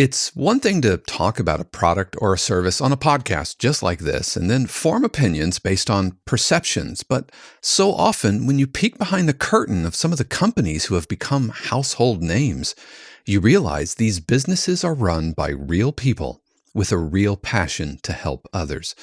It's one thing to talk about a product or a service on a podcast just like this and then form opinions based on perceptions. But so often, when you peek behind the curtain of some of the companies who have become household names, you realize these businesses are run by real people with a real passion to help others.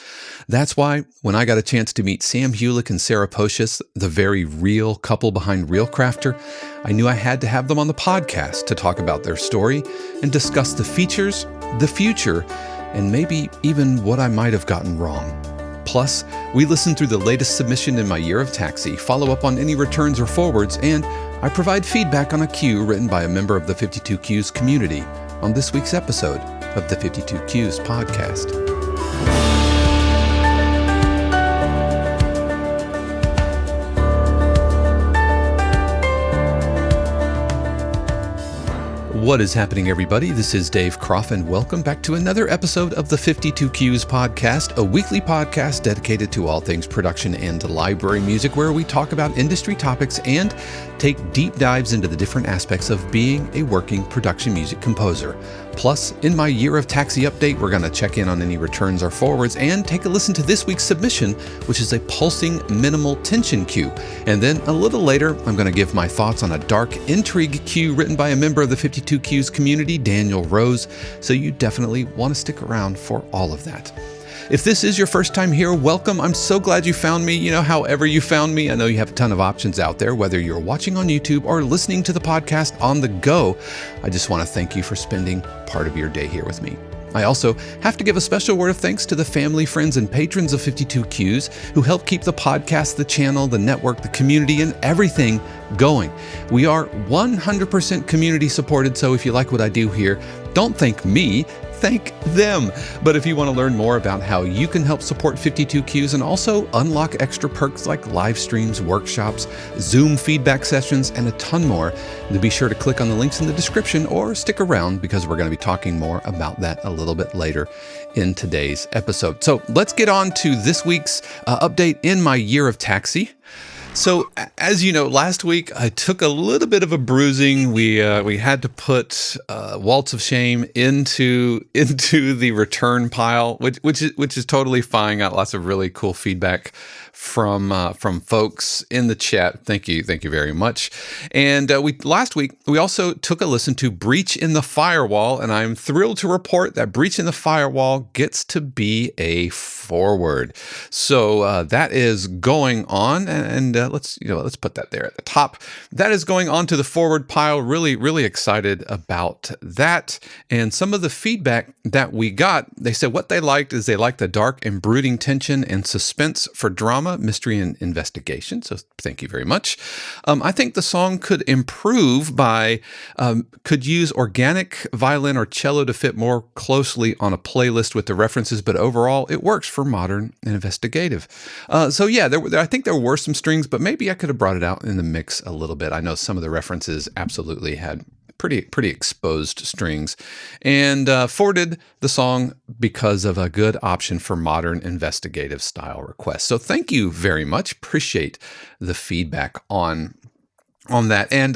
That's why when I got a chance to meet Sam Hulick and Sara Pocius, the very real couple behind ReelCrafter, I knew I had to have them on the podcast to talk about their story and discuss the features, the future, and maybe even what I might have gotten wrong. Plus, we listen through the latest submission in my year of taxi, follow up on any returns or forwards, and I provide feedback on a cue written by a member of the 52Qs community on this week's episode of the 52Qs podcast. What is happening, everybody? This is Dave Croft, and welcome back to another episode of the 52Qs podcast, a weekly podcast dedicated to all things production and library music, where we talk about industry topics and take deep dives into the different aspects of being a working production music composer. Plus, in my year of taxi update, we're going to check in on any returns or forwards and take a listen to this week's submission, which is a pulsing minimal tension cue. And then a little later, I'm going to give my thoughts on a dark intrigue cue written by a member of the 52Qs community, Daniel Rose. So you definitely want to stick around for all of that. If this is your first time here, welcome. I'm so glad you found me. However you found me, I know you have a ton of options out there, whether you're watching on YouTube or listening to the podcast on the go. I just want to thank you for spending part of your day here with me. I also have to give a special word of thanks to the family, friends, and patrons of 52Qs who help keep the podcast, the channel, the network, the community, and everything going. We are 100% community supported, so if you like what I do here, don't thank me, thank them. But if you want to learn more about how you can help support 52Qs and also unlock extra perks like live streams, workshops, Zoom feedback sessions, and a ton more, then be sure to click on the links in the description or stick around because we're going to be talking more about that a little bit later in today's episode. So let's get on to this week's update in my year of taxi. So, as you know, last week I took a little bit of a bruising. We had to put Waltz of Shame into the return pile, which is totally fine. Got lots of really cool feedback from folks in the chat. Thank you very much. And last week we also took a listen to Breach in the Firewall, and I'm thrilled to report that Breach in the Firewall gets to be a forward. So that is going on, and let's put that there at the top. That is going on to the forward pile. Really excited about that. And some of the feedback that we got, they said what they liked is they liked the dark and brooding tension and suspense for drama, mystery, and investigation. So thank you very much. I think the song could improve by could use organic violin or cello to fit more closely on a playlist with the references, but overall it works for modern and investigative. So yeah, I think there were some strings, but maybe I could have brought it out in the mix a little bit. I know some of the references absolutely had pretty exposed strings, and forwarded the song because of a good option for modern investigative style requests. So thank you very much. Appreciate the feedback on that. And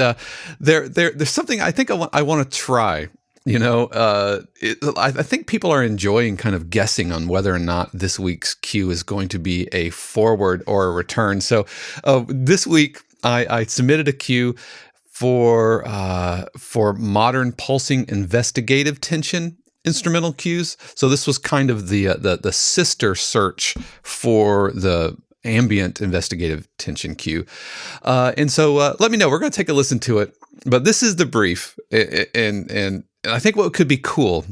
there's something I think I want to try. I think people are enjoying kind of guessing on whether or not this week's cue is going to be a forward or a return. So this week I submitted a cue for modern pulsing investigative tension instrumental cues. So this was kind of the sister search for the ambient investigative tension cue. And so let me know. We're going to take a listen to it. But this is the brief, and I think what could be cool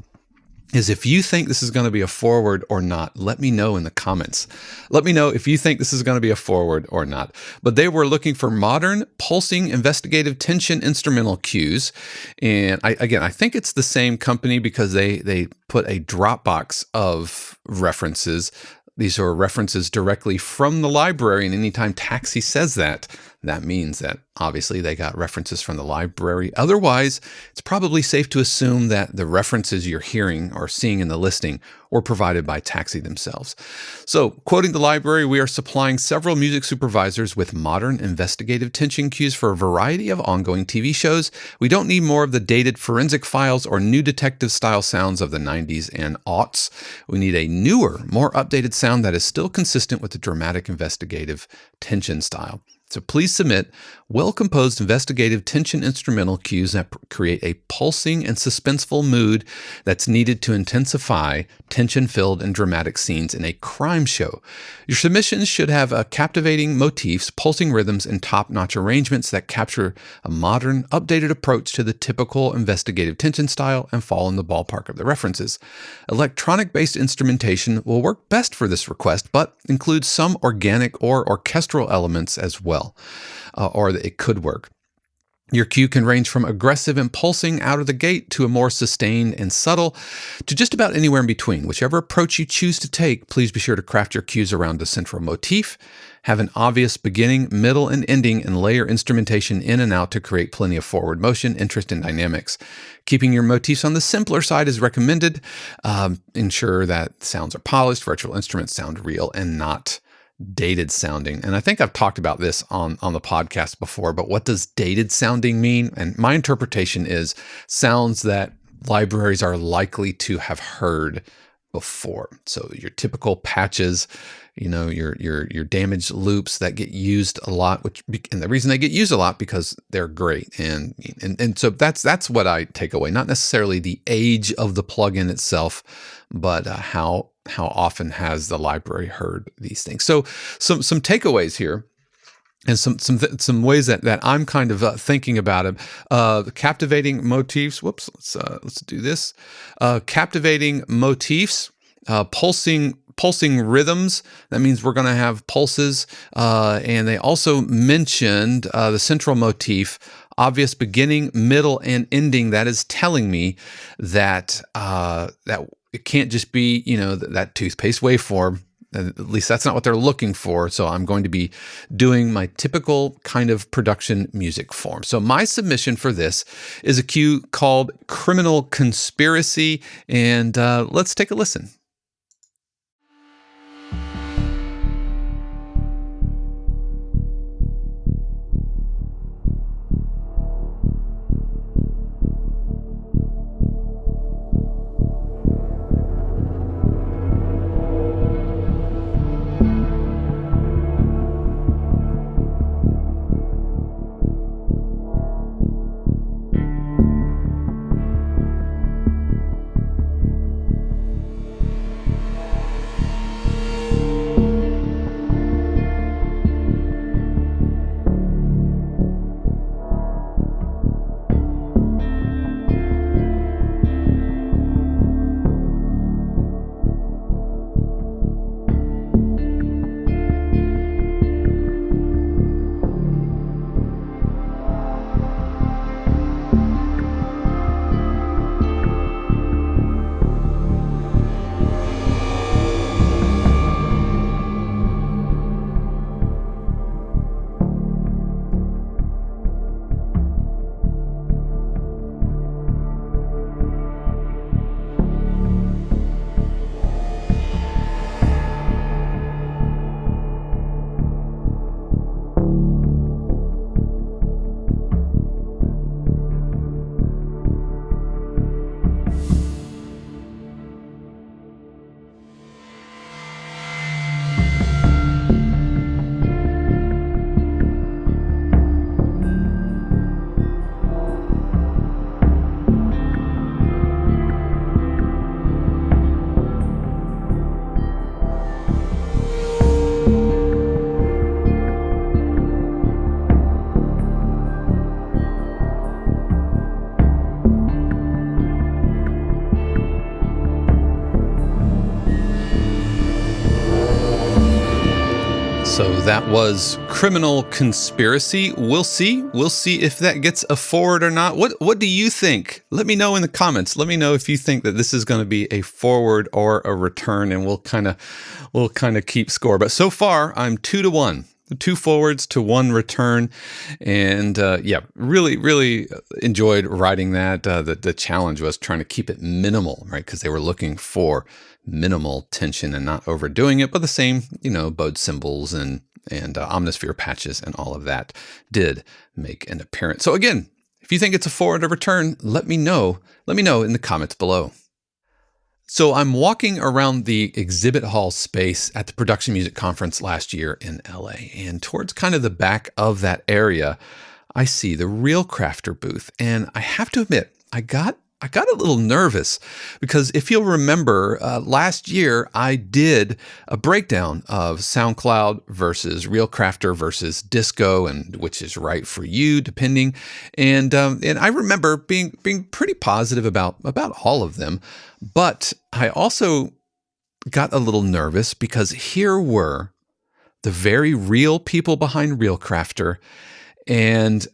is if you think this is going to be a forward or not, let me know in the comments. Let me know if you think this is going to be a forward or not. But they were looking for modern pulsing investigative tension instrumental cues. And I think it's the same company because they put a Dropbox of references. These are references directly from the library, and anytime Taxi says that, That means that obviously they got references from the library. Otherwise, it's probably safe to assume that the references you're hearing or seeing in the listing were provided by Taxi themselves. So, quoting the library, we are supplying several music supervisors with modern investigative tension cues for a variety of ongoing TV shows. We don't need more of the dated forensic files or new detective-style sounds of the 90s and aughts. We need a newer, more updated sound that is still consistent with the dramatic investigative tension style. So please submit well-composed investigative tension instrumental cues that create a pulsing and suspenseful mood that's needed to intensify tension-filled and dramatic scenes in a crime show. Your submissions should have captivating motifs, pulsing rhythms, and top-notch arrangements that capture a modern, updated approach to the typical investigative tension style and fall in the ballpark of the references. Electronic-based instrumentation will work best for this request, but includes some organic or orchestral elements as well. Or it could work. Your cue can range from aggressive and pulsing out of the gate to a more sustained and subtle to just about anywhere in between. Whichever approach you choose to take, please be sure to craft your cues around a central motif, have an obvious beginning, middle, and ending, and layer instrumentation in and out to create plenty of forward motion, interest, and dynamics. Keeping your motifs on the simpler side is recommended. Ensure that sounds are polished, virtual instruments sound real and not dated sounding. And I think I've talked about this on the podcast before, but what does dated sounding mean? And my interpretation is sounds that libraries are likely to have heard before. So your typical patches, your damaged loops that get used a lot, and the reason they get used a lot because they're great. And so that's what I take away. Not necessarily the age of the plugin itself, but how often has the library heard these things. So some takeaways here. And some ways that I'm kind of thinking about it. Captivating motifs. Whoops. Let's do this. Captivating motifs. Pulsing rhythms. That means we're going to have pulses. And they also mentioned the central motif. Obvious beginning, middle, and ending. That is telling me that it can't just be that toothpaste waveform. At least that's not what they're looking for. So I'm going to be doing my typical kind of production music form. So my submission for this is a cue called Criminal Conspiracy. And let's take a listen. So that was Criminal Conspiracy. We'll see if that gets a forward or not. What do you think? Let me know in the comments. Let me know if you think that this is going to be a forward or a return, and we'll kind of keep score. But so far, I'm 2-1. 2 forwards to 1 return. And really enjoyed writing that. The challenge was trying to keep it minimal, right? Because they were looking for minimal tension and not overdoing it, but the same, bowed cymbals and omnisphere patches and all of that did make an appearance. So again, if you think it's a forward or return, let me know. Let me know in the comments below. So I'm walking around the exhibit hall space at the Production Music Conference last year in LA, and towards kind of the back of that area, I see the ReelCrafter booth, and I have to admit, I got a little nervous because if you'll remember, last year I did a breakdown of SoundCloud versus ReelCrafter versus Disco, and which is right for you, depending. And I remember being pretty positive about all of them, but I also got a little nervous because here were the very real people behind ReelCrafter, and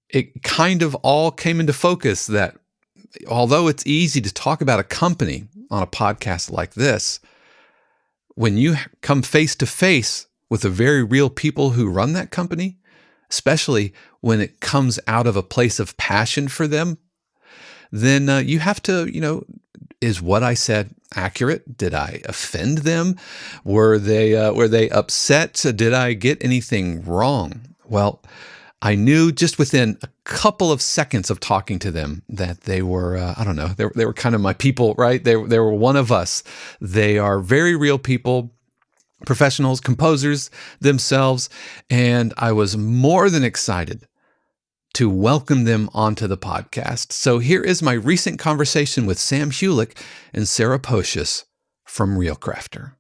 it kind of all came into focus that although it's easy to talk about a company on a podcast like this, when you come face to face with the very real people who run that company, especially when it comes out of a place of passion for them, then you have to, is what I said accurate? Did I offend them? Were they upset? Did I get anything wrong? Well, I knew just within a couple of seconds of talking to them that they were, they were kind of my people, right? They were one of us. They are very real people, professionals, composers themselves, and I was more than excited to welcome them onto the podcast. So here is my recent conversation with Sam Hulick and Sara Pocius from ReelCrafter.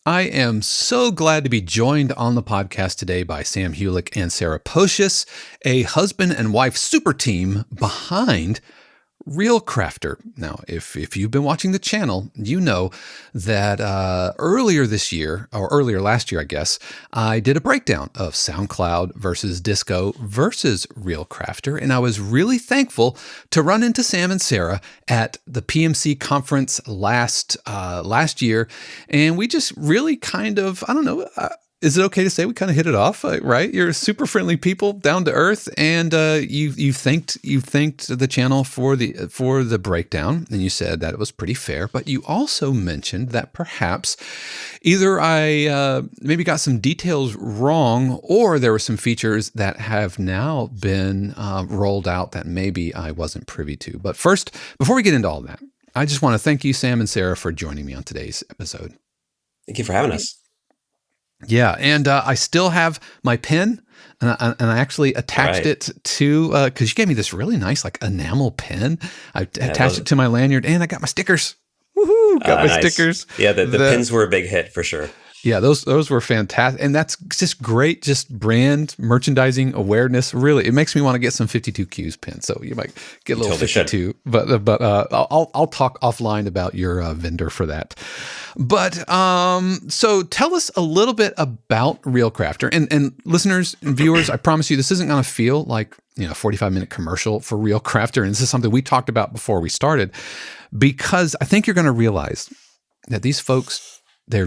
I am so glad to be joined on the podcast today by Sam Hulick and Sara Pocius, a husband and wife super team behind ReelCrafter. Now, if you've been watching the channel, you know that earlier last year, I guess, I did a breakdown of SoundCloud versus Disco versus ReelCrafter, and I was really thankful to run into Sam and Sara at the PMC conference last year, and we just really kind of, is it okay to say we kind of hit it off, right? You're super friendly people, down to earth, and you thanked the channel for the breakdown, and you said that it was pretty fair. But you also mentioned that perhaps either I maybe got some details wrong, or there were some features that have now been rolled out that maybe I wasn't privy to. But first, before we get into all that, I just want to thank you, Sam and Sara, for joining me on today's episode. Thank you for having us. Yeah, and I still have my pen, and I actually attached it to, because you gave me this really nice enamel pen. I attached it to my lanyard, and I got my stickers. Woohoo! Got my stickers. Yeah, the pins were a big hit for sure. Yeah, those were fantastic, and that's just great. Just brand merchandising awareness. Really, it makes me want to get some 52 Qs pins. So you might get a little 52, but I'll talk offline about your vendor for that. But so tell us a little bit about ReelCrafter, and listeners and viewers. I promise you, this isn't going to feel like a 45-minute commercial for ReelCrafter, and this is something we talked about before we started, because I think you're going to realize that these folks, they're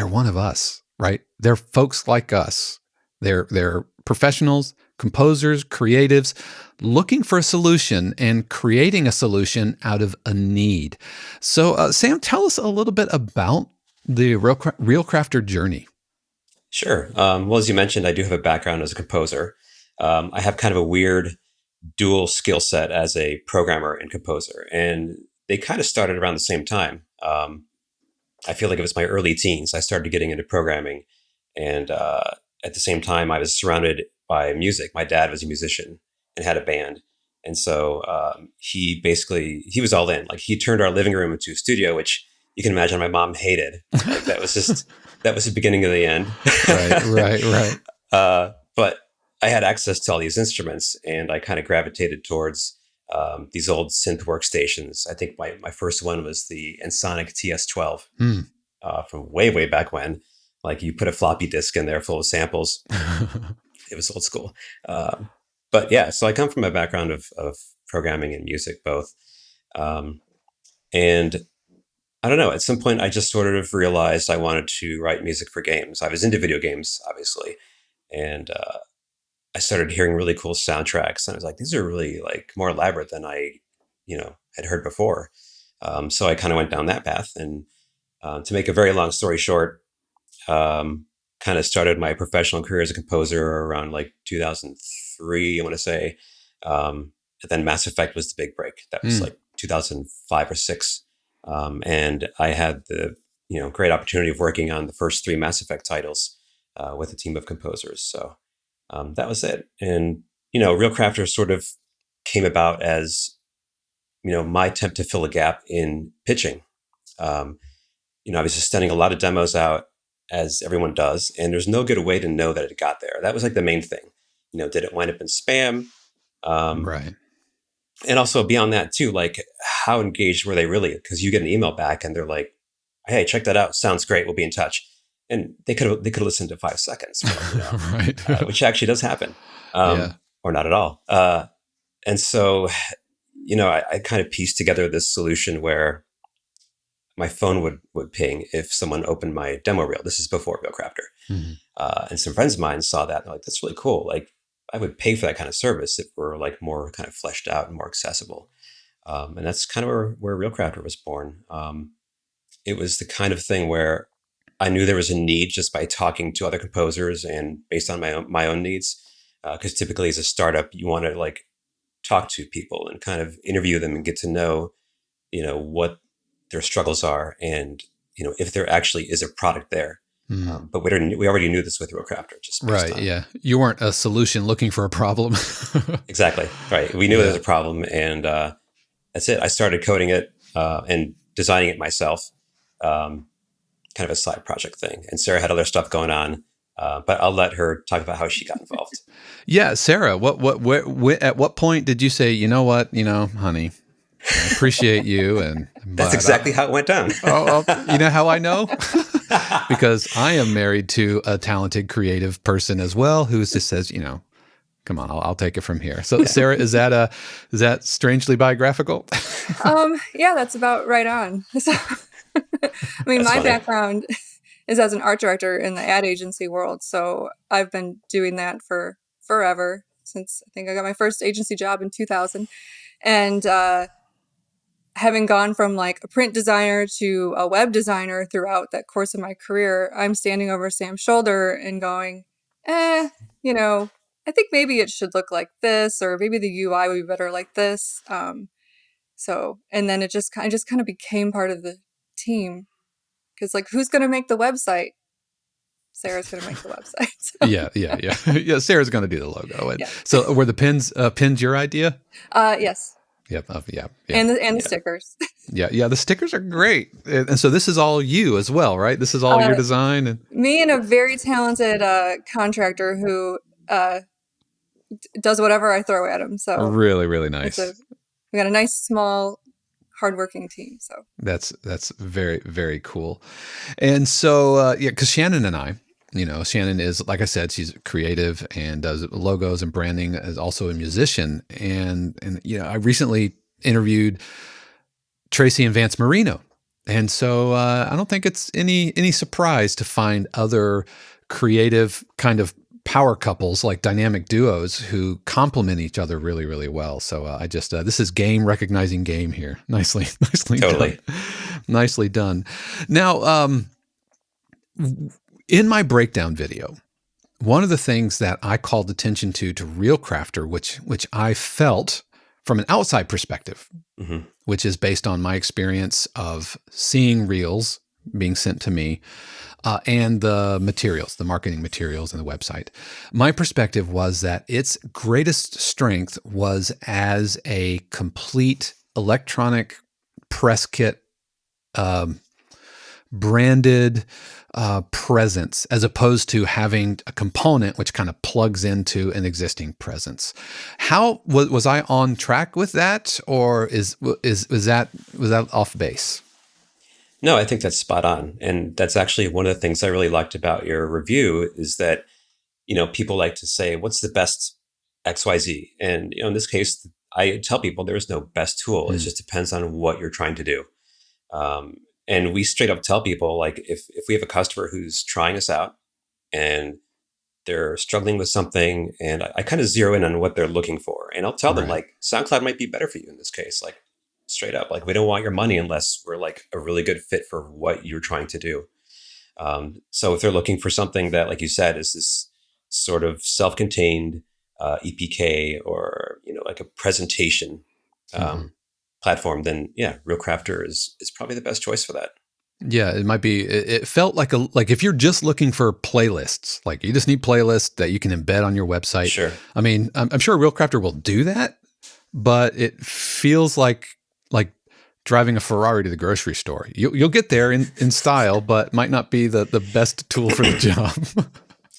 one of us, right? They're folks like us. They're professionals, composers, creatives, looking for a solution and creating a solution out of a need. So, Sam, tell us a little bit about the ReelCrafter journey. Sure. Well, as you mentioned, I do have a background as a composer. I have kind of a weird dual skill set as a programmer and composer, and they kind of started around the same time. I feel like it was my early teens. I started getting into programming, and at the same time, I was surrounded by music. My dad was a musician and had a band, and so he was all in. He turned our living room into a studio, which you can imagine my mom hated. That was the beginning of the end. Right. But I had access to all these instruments, and I kind of gravitated towards these old synth workstations. I think my first one was the Ensoniq TS12 from way back when. You put a floppy disk in there full of samples. It was old school. But yeah, so I come from a background of programming and music both. And I don't know, at some point I just sort of realized I wanted to write music for games. I was into video games, obviously. and I started hearing really cool soundtracks, and I was like, these are really like more elaborate than I, had heard before. So I kind of went down that path, and to make a very long story short, kind of started my professional career as a composer around like 2003, I want to say. And then Mass Effect was the big break. That was like 2005 or six. And I had the great opportunity of working on the first three Mass Effect titles with a team of composers. So that was it. And ReelCrafter sort of came about as my attempt to fill a gap in pitching. Um, I was just sending a lot of demos out, as everyone does, and there's no good way to know that it got there. That was like the main thing. Did it wind up in spam? Right. And also beyond that too, like how engaged were they really? Because you get an email back and they're like, "Hey, check that out. Sounds great. We'll be in touch." And they could listen to 5 seconds, Right. Which actually does happen, Yeah. or not at all. And so, I kind of pieced together this solution where my phone would ping if someone opened my demo reel. This is before ReelCrafter. Mm-hmm. And some friends of mine saw that. And they're like, that's really cool. Like, I would pay for that kind of service if we're like more kind of fleshed out and more accessible. And that's kind of where ReelCrafter was born. It was the kind of thing where I knew there was a need just by talking to other composers and based on my own needs. Because typically as a startup, you want to like talk to people and kind of interview them and get to know, what their struggles are and, if there actually is a product there. But we already knew this with ReelCrafter, just based Right. on. Yeah. You weren't a solution looking for a problem. Exactly. Right. We knew there was a problem, and that's it. I started coding it and designing it myself, kind of a side project thing. And Sarah had other stuff going on, but I'll let her talk about how she got involved. Yeah, Sarah. At what point did you say, you know what, honey, I appreciate you, That's exactly how it went down. you know how I know? Because I am married to a talented, creative person as well, who just says, come on, I'll take it from here. So, Sarah, is that strangely biographical? Yeah, that's about right on. So, I mean, my background is as an art director in the ad agency world. So I've been doing that for forever, since I think I got my first agency job in 2000. And having gone from like a print designer to a web designer throughout that course of my career, I'm standing over Sam's shoulder and going, I think maybe it should look like this, or maybe the UI would be better like this. And then it just kind of became part of the team, because like, who's going to make the website? Sarah's going to make the website. So. Yeah. Sarah's going to do the logo. Yeah. So were the pins your idea? Yes. Yep. Yeah. And the stickers. Yeah. The stickers are great. And so this is all you as well, right? This is all your design. And me and a very talented contractor who does whatever I throw at him. So really, really nice. We got a nice, small, hardworking team. So that's very, very cool. And so, because Shannon and I, Shannon is, like I said, she's creative and does logos and branding, is also a musician. And I recently interviewed Tracy and Vance Marino. And so I don't think it's any surprise to find other creative kind of power couples, like dynamic duos, who complement each other really, really well. So I just, this is game recognizing game here. Nicely Totally done. Nicely done. Now, in my breakdown video, one of the things that I called attention to ReelCrafter, which I felt from an outside perspective, which is based on my experience of seeing reels being sent to me, and the materials, the marketing materials and the website. My perspective was that its greatest strength was as a complete electronic press kit, branded presence, as opposed to having a component which kind of plugs into an existing presence. How was I on track with that, or was that off base? No, I think that's spot on. And that's actually one of the things I really liked about your review is that, people like to say, what's the best XYZ? And, in this case, I tell people there is no best tool. It just depends on what you're trying to do. And we straight up tell people, like, if we have a customer who's trying us out and they're struggling with something, and I kind of zero in on what they're looking for. And I'll tell them, like, SoundCloud might be better for you in this case. Like, straight up, like, we don't want your money unless we're like a really good fit for what you're trying to do. So if they're looking for something that, like you said, is this sort of self-contained EPK, or, like a presentation platform, then yeah, ReelCrafter is probably the best choice for that. Yeah, it might be. It felt like if you're just looking for playlists, like you just need playlists that you can embed on your website. Sure. I mean, I'm sure ReelCrafter will do that, but it feels like driving a Ferrari to the grocery store. You'll get there in style, but might not be the best tool for the job.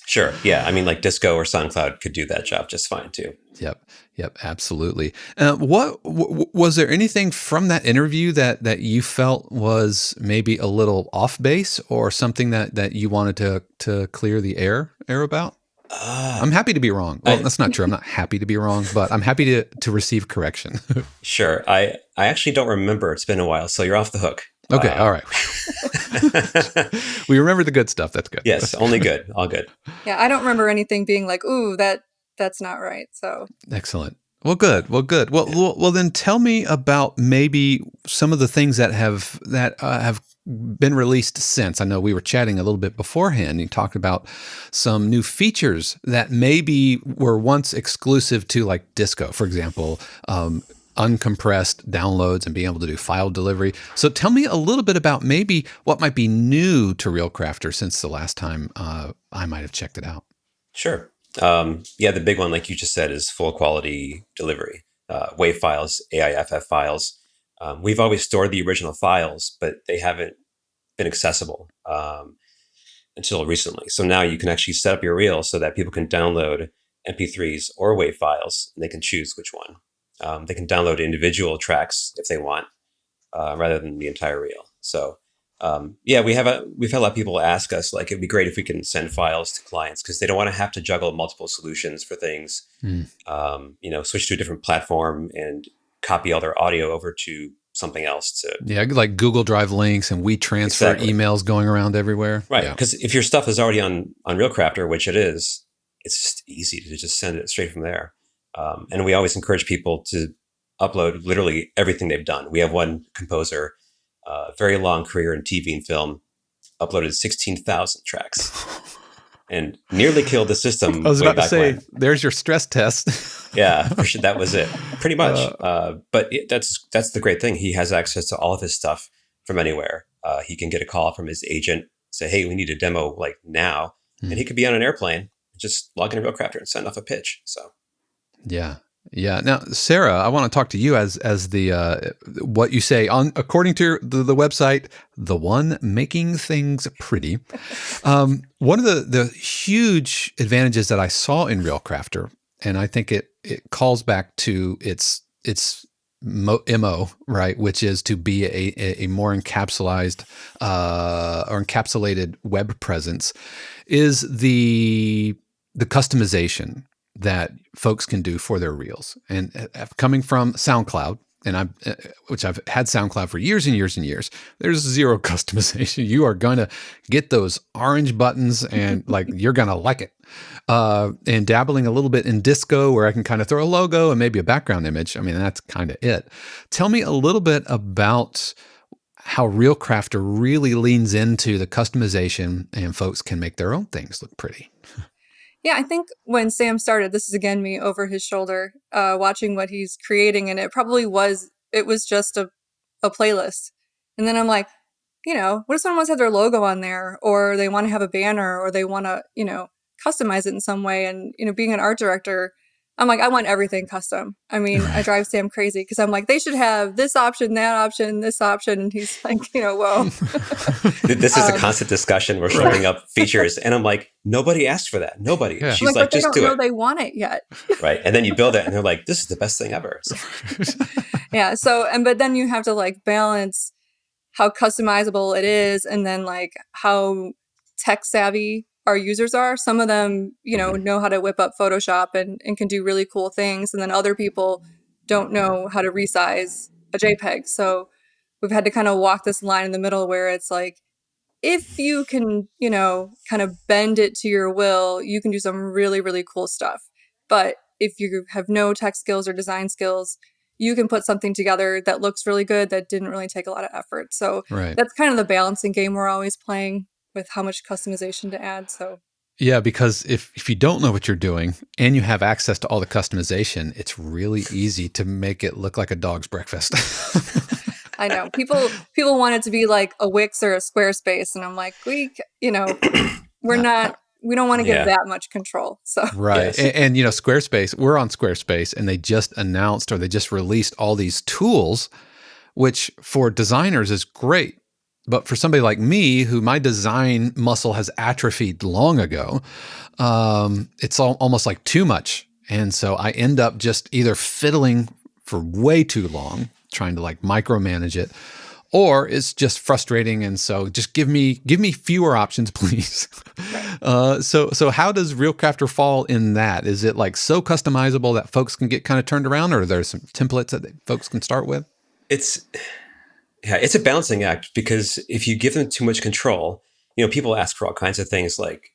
Sure. Yeah. I mean, like Disco or SoundCloud could do that job just fine too. Yep, absolutely. Was there anything from that interview that you felt was maybe a little off base, or something that you wanted to clear the air about? I'm happy to be wrong. Well, that's not true. I'm not happy to be wrong, but I'm happy to receive correction. Sure. I actually don't remember. It's been a while, so you're off the hook. Okay. All right. We remember the good stuff. That's good. Yes. Only good. All good. Yeah. I don't remember anything being like, ooh, that's not right. So excellent. Well, good. Well, then tell me about maybe some of the things that have been released since. I know we were chatting a little bit beforehand. You talked about some new features that maybe were once exclusive to, like, Disco, for example, uncompressed downloads and being able to do file delivery. So tell me a little bit about maybe what might be new to ReelCrafter since the last time I might have checked it out. Sure. Yeah, the big one, like you just said, is full quality delivery, WAV files, AIFF files. We've always stored the original files, but they haven't been accessible until recently. So now you can actually set up your reel so that people can download MP3s or WAV files, and they can choose which one. They can download individual tracks if they want, rather than the entire reel. So yeah, we've had a lot of people ask us, like, it'd be great if we can send files to clients, because they don't want to have to juggle multiple solutions for things. Switch to a different platform and copy all their audio over to something else. Like Google Drive links and WeTransfer emails going around everywhere. Right, because if your stuff is already on ReelCrafter, which it is, it's just easy to just send it straight from there. And we always encourage people to upload literally everything they've done. We have one composer, very long career in TV and film, uploaded 16,000 tracks and nearly killed the system. I was about to say, there's your stress test. Yeah, for sure, that was it, pretty much. But that's the great thing. He has access to all of his stuff from anywhere. He can get a call from his agent, say, hey, we need a demo like now. And he could be on an airplane, just log into ReelCrafter and send off a pitch. So yeah. Now, Sara, I want to talk to you as the what you say according to the website, the one making things pretty. One of the huge advantages that I saw in ReelCrafter, and I think it calls back to its MO, right, which is to be a more encapsulated or encapsulated web presence, is the customization that folks can do for their reels. And coming from SoundCloud, and which I've had SoundCloud for years and years and years, there's zero customization. You are going to get those orange buttons and like, you're going to like it. And dabbling a little bit in Disco, where I can kind of throw a logo and maybe a background image. I mean, that's kind of it. Tell me a little bit about how ReelCrafter really leans into the customization, and folks can make their own things look pretty. Yeah, I think when Sam started, this is again me over his shoulder, watching what he's creating, and it was just a playlist. And then I'm like, what if someone wants to have their logo on there, or they want to have a banner, or they want to, customize it in some way? And, being an art director, I'm like, I want everything custom. I mean, I drive Sam crazy because I'm like, they should have this option, that option, this option. And he's like, whoa. This is a constant discussion. We're showing up features. And I'm like, nobody asked for that. Nobody. Yeah. She's like, just do it. They don't know they want it yet. Right. And then you build it and they're like, this is the best thing ever. So. Yeah. So, but then you have to like balance how customizable it is, and then like how tech savvy our users are. Some of them, know how to whip up Photoshop and can do really cool things. And then other people don't know how to resize a JPEG. So we've had to kind of walk this line in the middle where it's like, if you can, kind of bend it to your will, you can do some really, really cool stuff. But if you have no tech skills or design skills, you can put something together that looks really good that didn't really take a lot of effort. So that's kind of the balancing game we're always playing with how much customization to add. So yeah, because if you don't know what you're doing and you have access to all the customization, it's really easy to make it look like a dog's breakfast. I know people want it to be like a Wix or a Squarespace, and I'm like, we're not. We don't want to give that much control. So right, and Squarespace. We're on Squarespace, and they just announced or they just released all these tools, which for designers is great. But for somebody like me, who my design muscle has atrophied long ago, it's almost like too much. And so I end up just either fiddling for way too long, trying to like micromanage it, or it's just frustrating. And so just give me fewer options, please. So how does ReelCrafter fall in that? Is it like so customizable that folks can get kind of turned around, or are there some templates that folks can start with? It's a balancing act, because if you give them too much control, people ask for all kinds of things like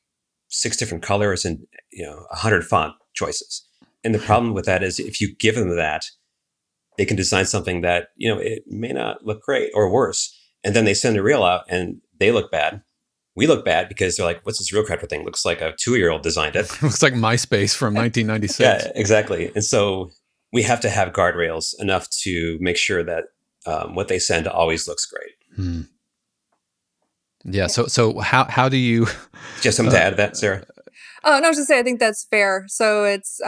6 different colors and 100 font choices. And the problem with that is if you give them that, they can design something that it may not look great or worse, and then they send a reel out and they look bad. We look bad because they're like, "What's this ReelCrafter thing? Looks like a 2-year-old designed it." Looks like MySpace from 1996. Yeah, exactly. And so we have to have guardrails enough to make sure that what they send always looks great. Yeah. So how do you? Just something to add to that, Sarah? Oh, no, I was just saying, I think that's fair. So it's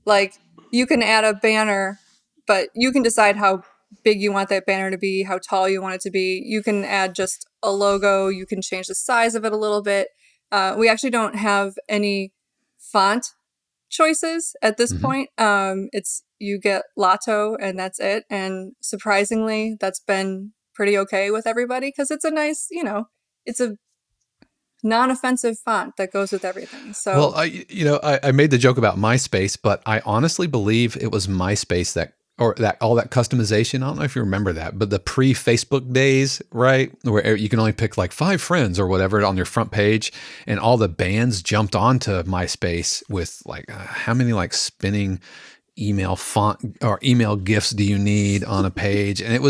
like you can add a banner, but you can decide how big you want that banner to be, how tall you want it to be. You can add just a logo. You can change the size of it a little bit. We actually don't have any font choices at this point. It's you get Lotto and that's it. And surprisingly, that's been pretty okay with everybody because it's a nice, it's a non-offensive font that goes with everything. So, well, I made the joke about MySpace, but I honestly believe it was MySpace that all that customization. I don't know if you remember that, but the pre-Facebook days, right, where you can only pick like 5 friends or whatever on your front page, and all the bands jumped onto MySpace with like how many like spinning email font or email GIFs do you need on a page, and it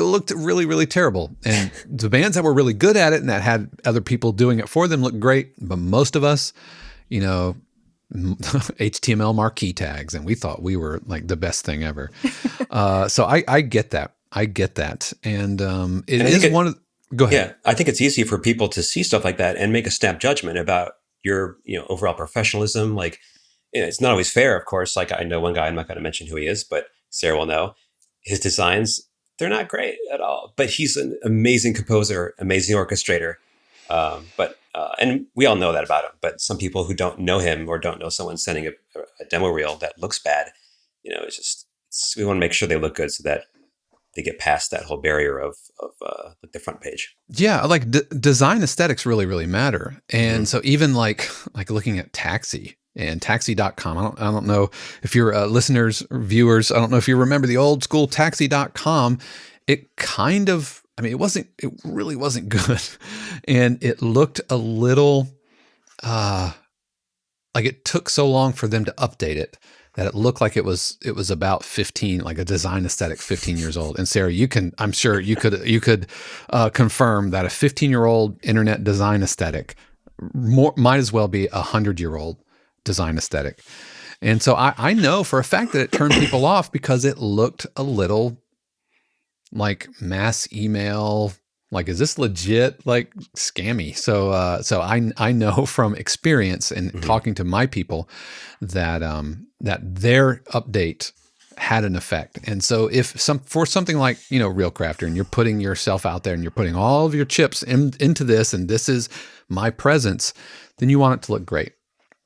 looked really, really terrible. And the bands that were really good at it and that had other people doing it for them looked great. But most of us, HTML marquee tags, and we thought we were like the best thing ever. So I get that. And go ahead. Yeah, I think it's easy for people to see stuff like that and make a snap judgment about your overall professionalism. Like, it's not always fair, of course. Like, I know one guy, I'm not going to mention who he is, but Sarah will know. His designs, they're not great at all, but he's an amazing composer, amazing orchestrator. And we all know that about him, but some people who don't know him or don't know someone sending a demo reel that looks bad, we want to make sure they look good so that they get past that whole barrier of the front page. Yeah. Like design aesthetics really, really matter. And so even like looking at Taxi and taxi.com. I don't know if your listeners or viewers, I don't know if you remember the old school taxi.com. It really wasn't good. And it looked a little like it took so long for them to update it that it looked like it was about 15, like a design aesthetic 15 years old. And Sarah, I'm sure you could confirm that a 15-year-old internet design aesthetic might as well be a 100-year-old design aesthetic. And so I know for a fact that it turned people off because it looked a little like mass email, like, is this legit, like scammy? So I know from experience and talking to my people that their update had an effect. And so for something like, ReelCrafter, and you're putting yourself out there and you're putting all of your chips into this, and this is my presence, then you want it to look great.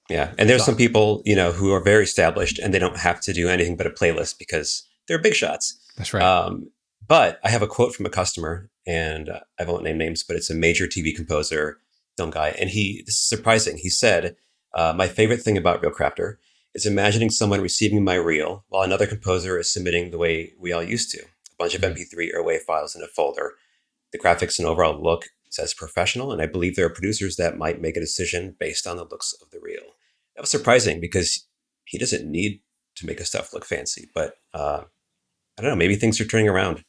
Yeah. And there's some people, who are very established and they don't have to do anything but a playlist because they're big shots. That's right. But I have a quote from a customer, and I won't name names, but it's a major TV composer, film guy. And this is surprising. He said, my favorite thing about ReelCrafter is imagining someone receiving my reel while another composer is submitting the way we all used to, a bunch of MP3 or WAV files in a folder, the graphics and overall look says professional, and I believe there are producers that might make a decision based on the looks of the reel. That was surprising because he doesn't need to make his stuff look fancy, but I don't know, maybe things are turning around.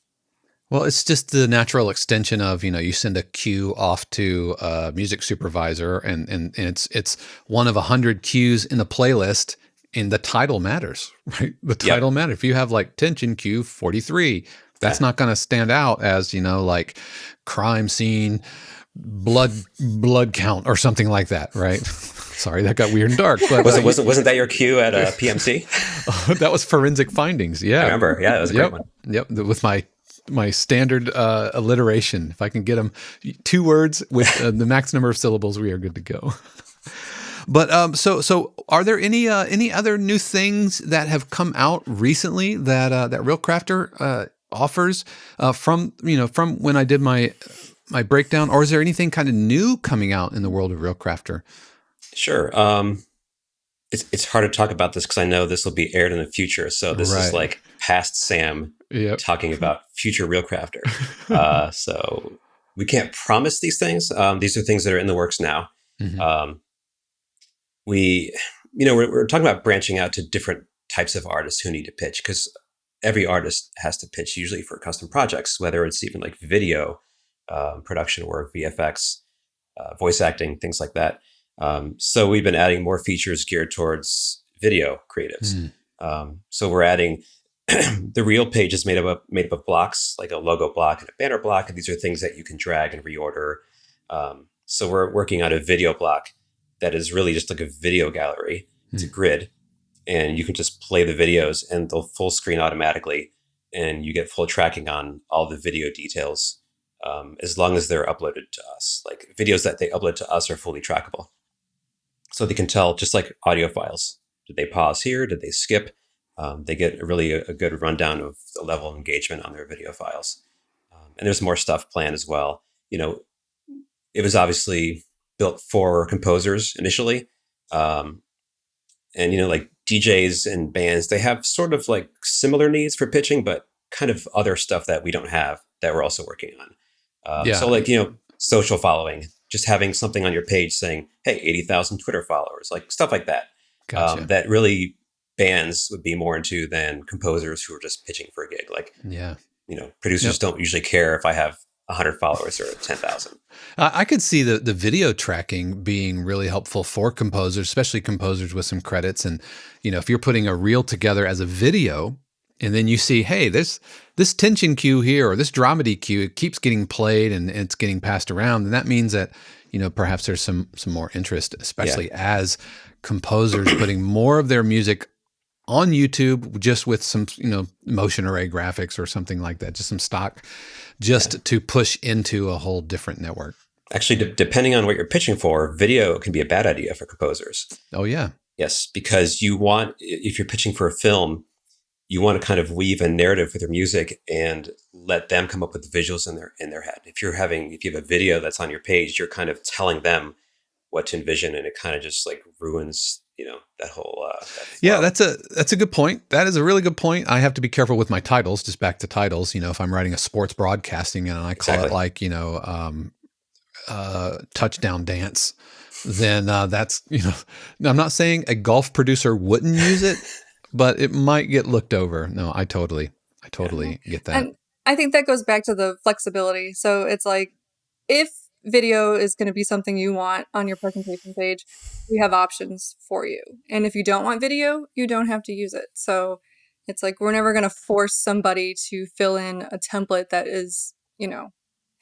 Well, it's just the natural extension of, you send a cue off to a music supervisor and it's one of 100 cues in a playlist, and the title matters, right? The title matters. If you have like tension cue 43, that's not going to stand out as, like crime scene, blood count or something like that, right? Sorry, that got weird and dark. But wasn't that your cue at PMC? That was forensic findings. Yeah, I remember. Yeah, that was a great one. Yep, with my standard alliteration. If I can get them 2 words with the max number of syllables, we are good to go. But so are there any other new things that have come out recently that ReelCrafter offers from when I did my breakdown, or is there anything kind of new coming out in the world of ReelCrafter? Sure. It's hard to talk about this because I know this will be aired in the future. So this is like past Sam talking about future ReelCrafter. So we can't promise these things. These are things that are in the works now. Mm-hmm. We're talking about branching out to different types of artists who need to pitch, because every artist has to pitch usually for custom projects, whether it's even like video production work, VFX, voice acting, things like that. So we've been adding more features geared towards video creatives. So we're adding the Reel page is made up of blocks, like a logo block and a banner block, and these are things that you can drag and reorder. So we're working on a video block that is really just like a video gallery. It's a grid, and you can just play the videos and they'll full screen automatically, and you get full tracking on all the video details as long as they're uploaded to us. Like videos that they upload to us are fully trackable. So they can tell, just like audio files, did they pause here? Did they skip? They get a good rundown of the level of engagement on their video files. And there's more stuff planned as well. It was obviously built for composers initially. And, like DJs and bands, they have sort of like similar needs for pitching, but kind of other stuff that we don't have that we're also working on. So like, social following, just having something on your page saying, hey, 80,000 Twitter followers, like stuff like that. Gotcha. That really bands would be more into than composers who are just pitching for a gig. Like, producers don't usually care if I have 100 followers or 10,000. I could see the video tracking being really helpful for composers, especially composers with some credits. And, if you're putting a reel together as a video, and then you see, hey, this tension cue here or this dramedy cue, it keeps getting played and it's getting passed around, and that means that perhaps there's some more interest, especially as composers putting more of their music on YouTube, just with some motion array graphics or something like that, just some stock, to push into a whole different network. Actually, depending on what you're pitching for, video can be a bad idea for composers. Oh yeah, yes, because if you're pitching for a film, you want to kind of weave a narrative with your music and let them come up with the visuals in their head. If you have a video that's on your page, you're kind of telling them what to envision, and it kind of just like ruins, that whole. That that's a good point. That is a really good point. I have to be careful with my titles. Just back to titles. If I'm writing a sports broadcasting and I call it like touchdown dance, then that's I'm not saying a golf producer wouldn't use it. But it might get looked over. No, I totally get that. And I think that goes back to the flexibility. So it's like, if video is going to be something you want on your presentation page, we have options for you. And if you don't want video, you don't have to use it. So it's like, we're never going to force somebody to fill in a template that is,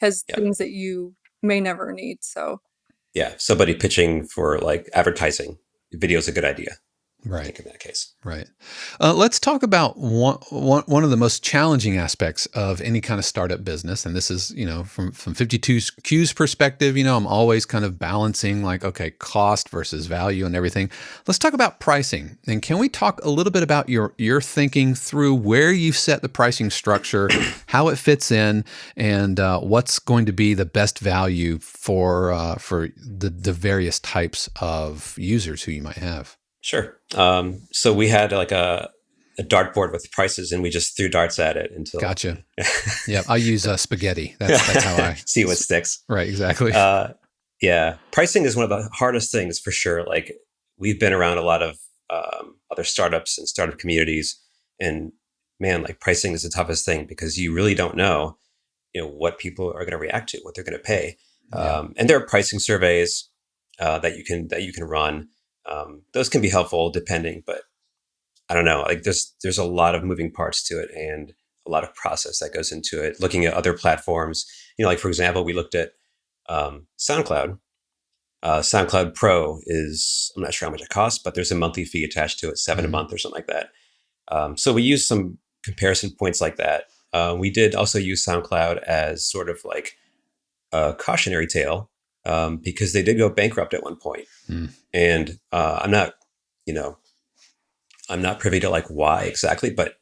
has things that you may never need. So somebody pitching for like advertising, video is a good idea. Right. I think in that case. Right. Let's talk about one of the most challenging aspects of any kind of startup business. And this is, from 52Q's perspective, I'm always kind of balancing like, okay, cost versus value and everything. Let's talk about pricing. And can we talk a little bit about your thinking through where you've set the pricing structure, how it fits in, and what's going to be the best value for the various types of users who you might have? Sure. So we had like a a dartboard with prices, and we just threw darts at it until. Gotcha. Yeah, I use spaghetti. That's how I see what sticks. Right, exactly. Yeah, pricing is one of the hardest things for sure. Like we've been around a lot of other startups and startup communities, and man, like pricing is the toughest thing because you really don't know, what people are going to react to, what they're going to pay. Yeah. And there are pricing surveys that you can run. Those can be helpful depending, but I don't know. Like there's a lot of moving parts to it and a lot of process that goes into it. Looking at other platforms, like for example, we looked at SoundCloud. SoundCloud Pro is, I'm not sure how much it costs, but there's a monthly fee attached to it, $7 a month or something like that. So we use some comparison points like that. We did also use SoundCloud as sort of like a cautionary tale because they did go bankrupt at one point. And I'm not privy to like why exactly, but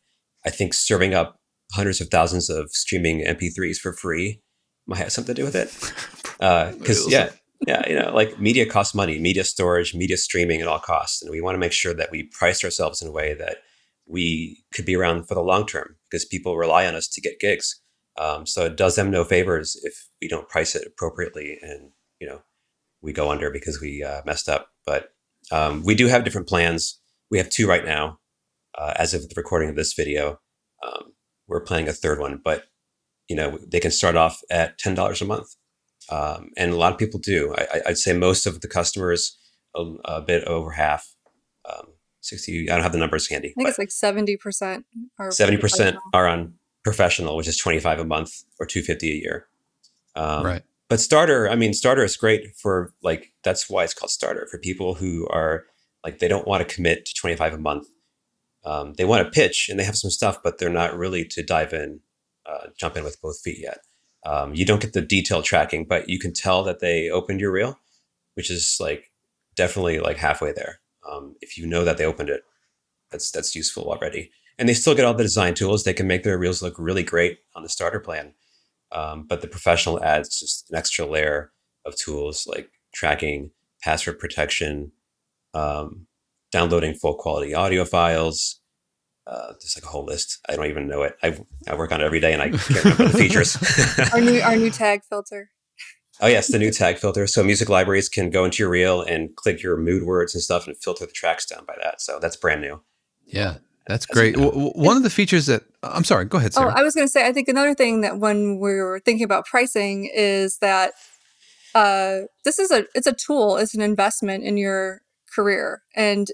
I think serving up hundreds of thousands of streaming MP3s for free might have something to do with it. Because like media costs money, media storage, media streaming, it all costs. And we want to make sure that we price ourselves in a way that we could be around for the long term because people rely on us to get gigs. So it does them no favors if we don't price it appropriately and, we go under because we messed up. But we do have different plans. We have 2 right now. As of the recording of this video, we're planning a 3rd one, but they can start off at $10 a month. And a lot of people do. I'd say most of the customers, a bit over half, 60, I don't have the numbers handy. I think it's like 70% are 70% are on professional, which is $25 a month or $250 a year. Right. But Starter is great for like, that's why it's called Starter, for people who are like, they don't want to commit to $25 a month. They want to pitch and they have some stuff, but they're not really to dive in, jump in with both feet yet. You don't get the detailed tracking, but you can tell that they opened your reel, which is like definitely like halfway there. If you know that they opened it, that's useful already. And they still get all the design tools. They can make their reels look really great on the starter plan. But the professional adds just an extra layer of tools like tracking, password protection, downloading full quality audio files. There's like a whole list. I don't even know it. I work on it every day and I can't remember the features. Our new tag filter. Oh yes, the new tag filter. So music libraries can go into your reel and click your mood words and stuff and filter the tracks down by that. So that's brand new. Yeah, that's great. One of the features that I'm sorry, go ahead, Sarah. I was going to say, I think another thing that when we were thinking about pricing is that it's a tool, it's an investment in your career. And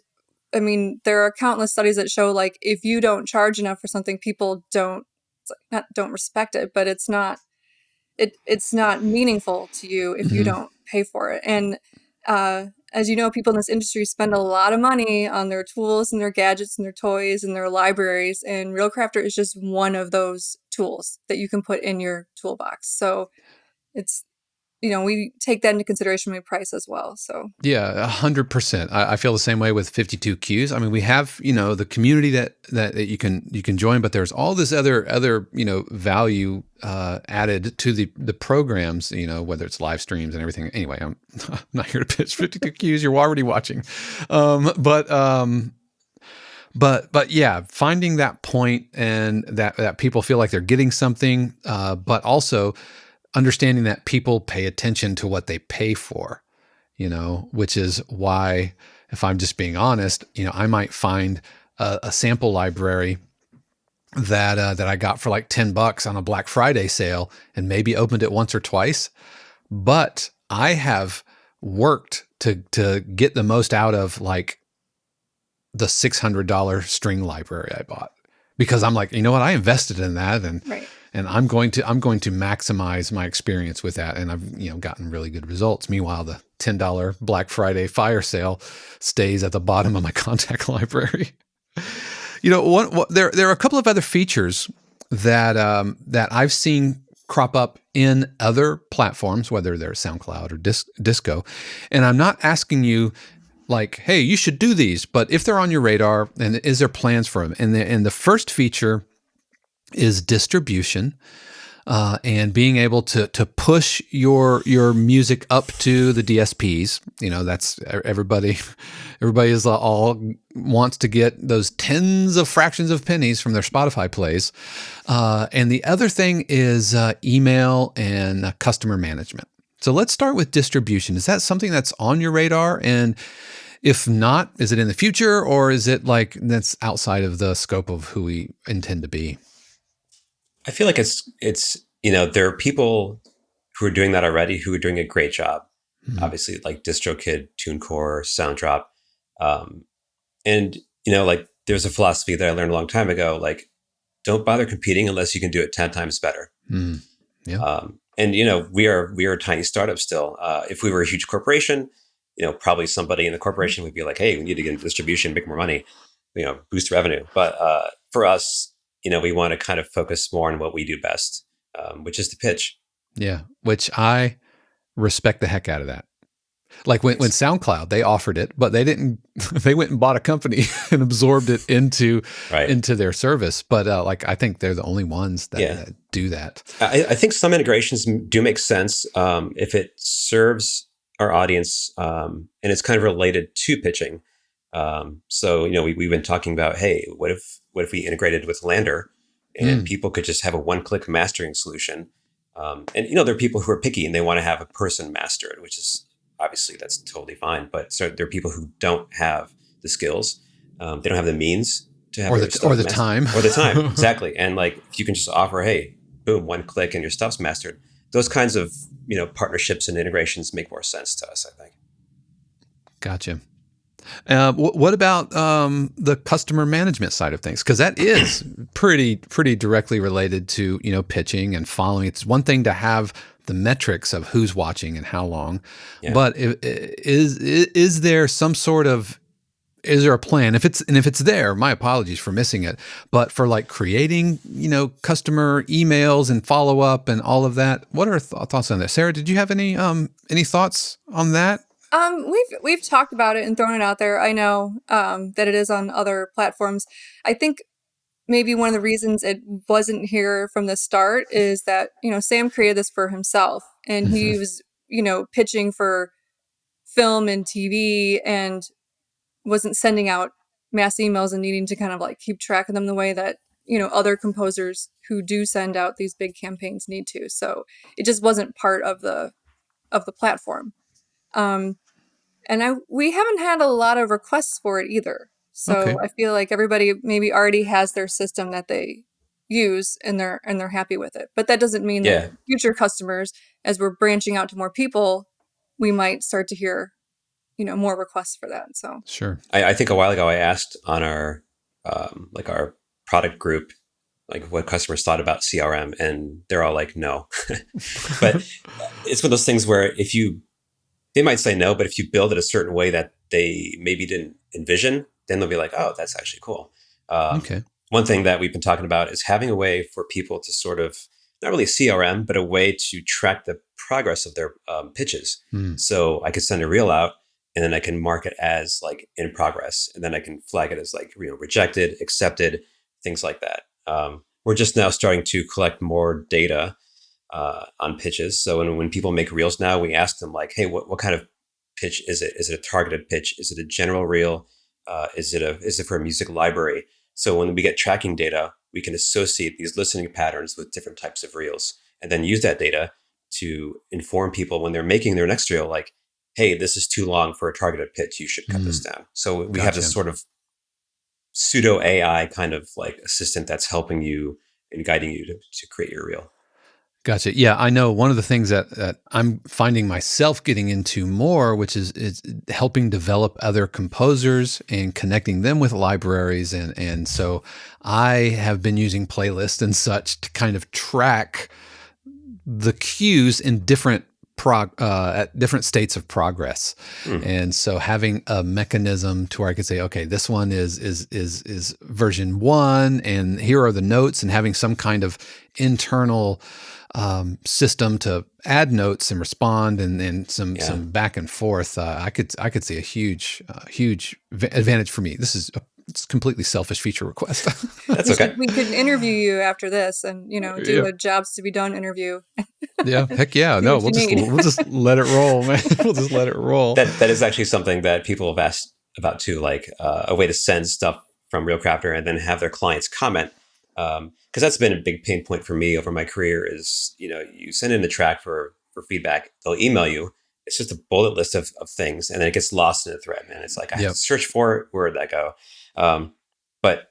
I mean, there are countless studies that show like if you don't charge enough for something, people don't respect it, but it's not meaningful to you if you don't pay for it. And as you know, people in this industry spend a lot of money on their tools and their gadgets and their toys and their libraries. And ReelCrafter is just one of those tools that you can put in your toolbox. So it's, we take that into consideration when we price as well. So yeah, 100%. I feel the same way with 52 Qs. I mean, we have the community that you can join, but there's all this other value added to the programs. Whether it's live streams and everything. Anyway, I'm not here to pitch 52 Qs. You're already watching, but yeah, finding that point and that people feel like they're getting something, but also understanding that people pay attention to what they pay for, which is why, if I'm just being honest, I might find a sample library that I got for like $10 on a Black Friday sale and maybe opened it once or twice, but I have worked to get the most out of like the $600 string library I bought, because I'm like, what, I invested in that, and right. And I'm going to maximize my experience with that, and I've gotten really good results. Meanwhile, the $10 Black Friday fire sale stays at the bottom of my contact library. There are a couple of other features that I've seen crop up in other platforms, whether they're SoundCloud or Disco, and I'm not asking you like, hey, you should do these, but if they're on your radar, and is there plans for them? And the first feature is distribution. and being able to push your music up to the DSPs. That's everybody. Everybody is all wants to get those tens of fractions of pennies from their Spotify plays. And the other thing is email and customer management. So let's start with distribution. Is that something that's on your radar? And if not, is it in the future, or is it like that's outside of the scope of who we intend to be? I feel like it's there are people who are doing that already who are doing a great job. Mm-hmm. Obviously, like DistroKid, TuneCore, SoundDrop. And, like there's a philosophy that I learned a long time ago, like don't bother competing unless you can do it 10 times better. Mm, yeah. And, we are a tiny startup still. If we were a huge corporation, probably somebody in the corporation would be like, hey, we need to get into distribution, make more money, boost revenue. But for us, we want to kind of focus more on what we do best, which is to pitch. Yeah. Which I respect the heck out of that. Like when SoundCloud, they offered it, but they didn't. They went and bought a company and absorbed it into their service. But I think they're the only ones that do that. I think some integrations do make sense if it serves our audience and it's kind of related to pitching. So we've been talking about, hey, what if we integrated with Lander and people could just have a one-click mastering solution? And there are people who are picky and they want to have a person master it, which is. Obviously, that's totally fine. But so there are people who don't have the skills. They don't have the means to have or the time. Or the time, exactly. And like, if you can just offer, hey, boom, one click and your stuff's mastered. Those kinds of, partnerships and integrations make more sense to us, I think. Gotcha. What about the customer management side of things? Because that is pretty directly related to, pitching and following. It's one thing to have the metrics of who's watching and how long, but is there some sort of, is there a plan? If it's there, my apologies for missing it, but for like creating, customer emails and follow up and all of that, what are thoughts on that? Sarah, did you have any thoughts on that? We've talked about it and thrown it out there. I know that it is on other platforms. I think maybe one of the reasons it wasn't here from the start is that, Sam created this for himself and he was, pitching for film and TV and wasn't sending out mass emails and needing to kind of like keep track of them the way that, other composers who do send out these big campaigns need to. So it just wasn't part of the platform. And we haven't had a lot of requests for it either. So I feel like everybody maybe already has their system that they use and they're happy with it. But that doesn't mean that future customers, as we're branching out to more people, we might start to hear, more requests for that. So sure. I think a while ago I asked on our our product group, like what customers thought about CRM, and they're all like, no. But it's one of those things where they might say no, but if you build it a certain way that they maybe didn't envision, then they'll be like, oh, that's actually cool. One thing that we've been talking about is having a way for people to sort of, not really CRM, but a way to track the progress of their pitches. So I could send a reel out and then I can mark it as like in progress. And then I can flag it as like, rejected, accepted, things like that. We're just now starting to collect more data on pitches. So when people make reels now, we ask them like, hey, what kind of pitch is it? Is it a targeted pitch? Is it a general reel? Is it for a music library? So when we get tracking data, we can associate these listening patterns with different types of reels and then use that data to inform people when they're making their next reel, like, hey, this is too long for a targeted pitch. You should cut this down. So we have this sort of pseudo AI kind of like assistant that's helping you and guiding you to create your reel. Gotcha. Yeah, I know one of the things that I'm finding myself getting into more, which is helping develop other composers and connecting them with libraries. And so I have been using playlists and such to kind of track the cues in different at different states of progress. And so having a mechanism to where I could say, okay, this one is version 1 and here are the notes, and having some kind of internal system to add notes and respond and some back and forth. I could see a huge advantage for me. This is it's a completely selfish feature request. That's okay. We could interview you after this and, do Yeah. a jobs to be done interview. Yeah. Heck yeah. See No, what you need. we'll just let it roll, man. We'll just let it roll. That is actually something that people have asked about too, like a way to send stuff from ReelCrafter and then have their clients comment. Because that's been a big pain point for me over my career is, you send in the track for feedback, they'll email you. It's just a bullet list of things, and then it gets lost in a thread, man. It's like, I have to search for it. Where'd that go? But,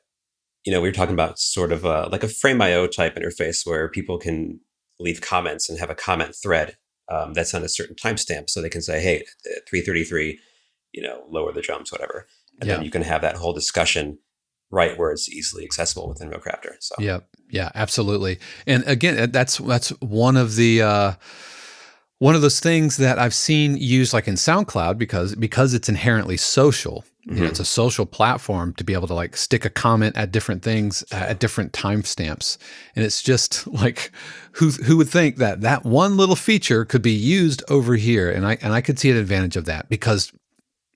we were talking about sort of like a Frame.io type interface where people can leave comments and have a comment thread that's on a certain timestamp. So they can say, hey, at 3:33, lower the drums, whatever. And then you can have that whole discussion right where it's easily accessible within ReelCrafter. So yeah, absolutely. And again, that's one of the one of those things that I've seen used like in SoundCloud because it's inherently social. It's a social platform to be able to like stick a comment at different things at different timestamps. And it's just like, who would think that one little feature could be used over here? And I could see an advantage of that because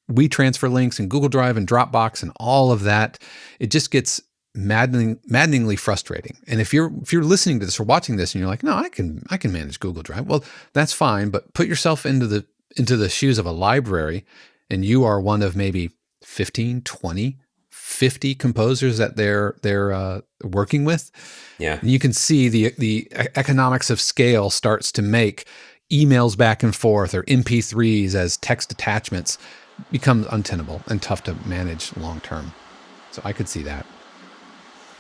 we transfer links and Google Drive and Dropbox and all of that. It just gets maddeningly frustrating. And if you're listening to this or watching this and you're like, no, I can manage Google Drive. Well, that's fine, but put yourself into the shoes of a library, and you are one of maybe 15, 20, 50 composers that they're working with. Yeah, and you can see the economics of scale starts to make emails back and forth or MP3s as text attachments becomes untenable and tough to manage long term. So I could see that.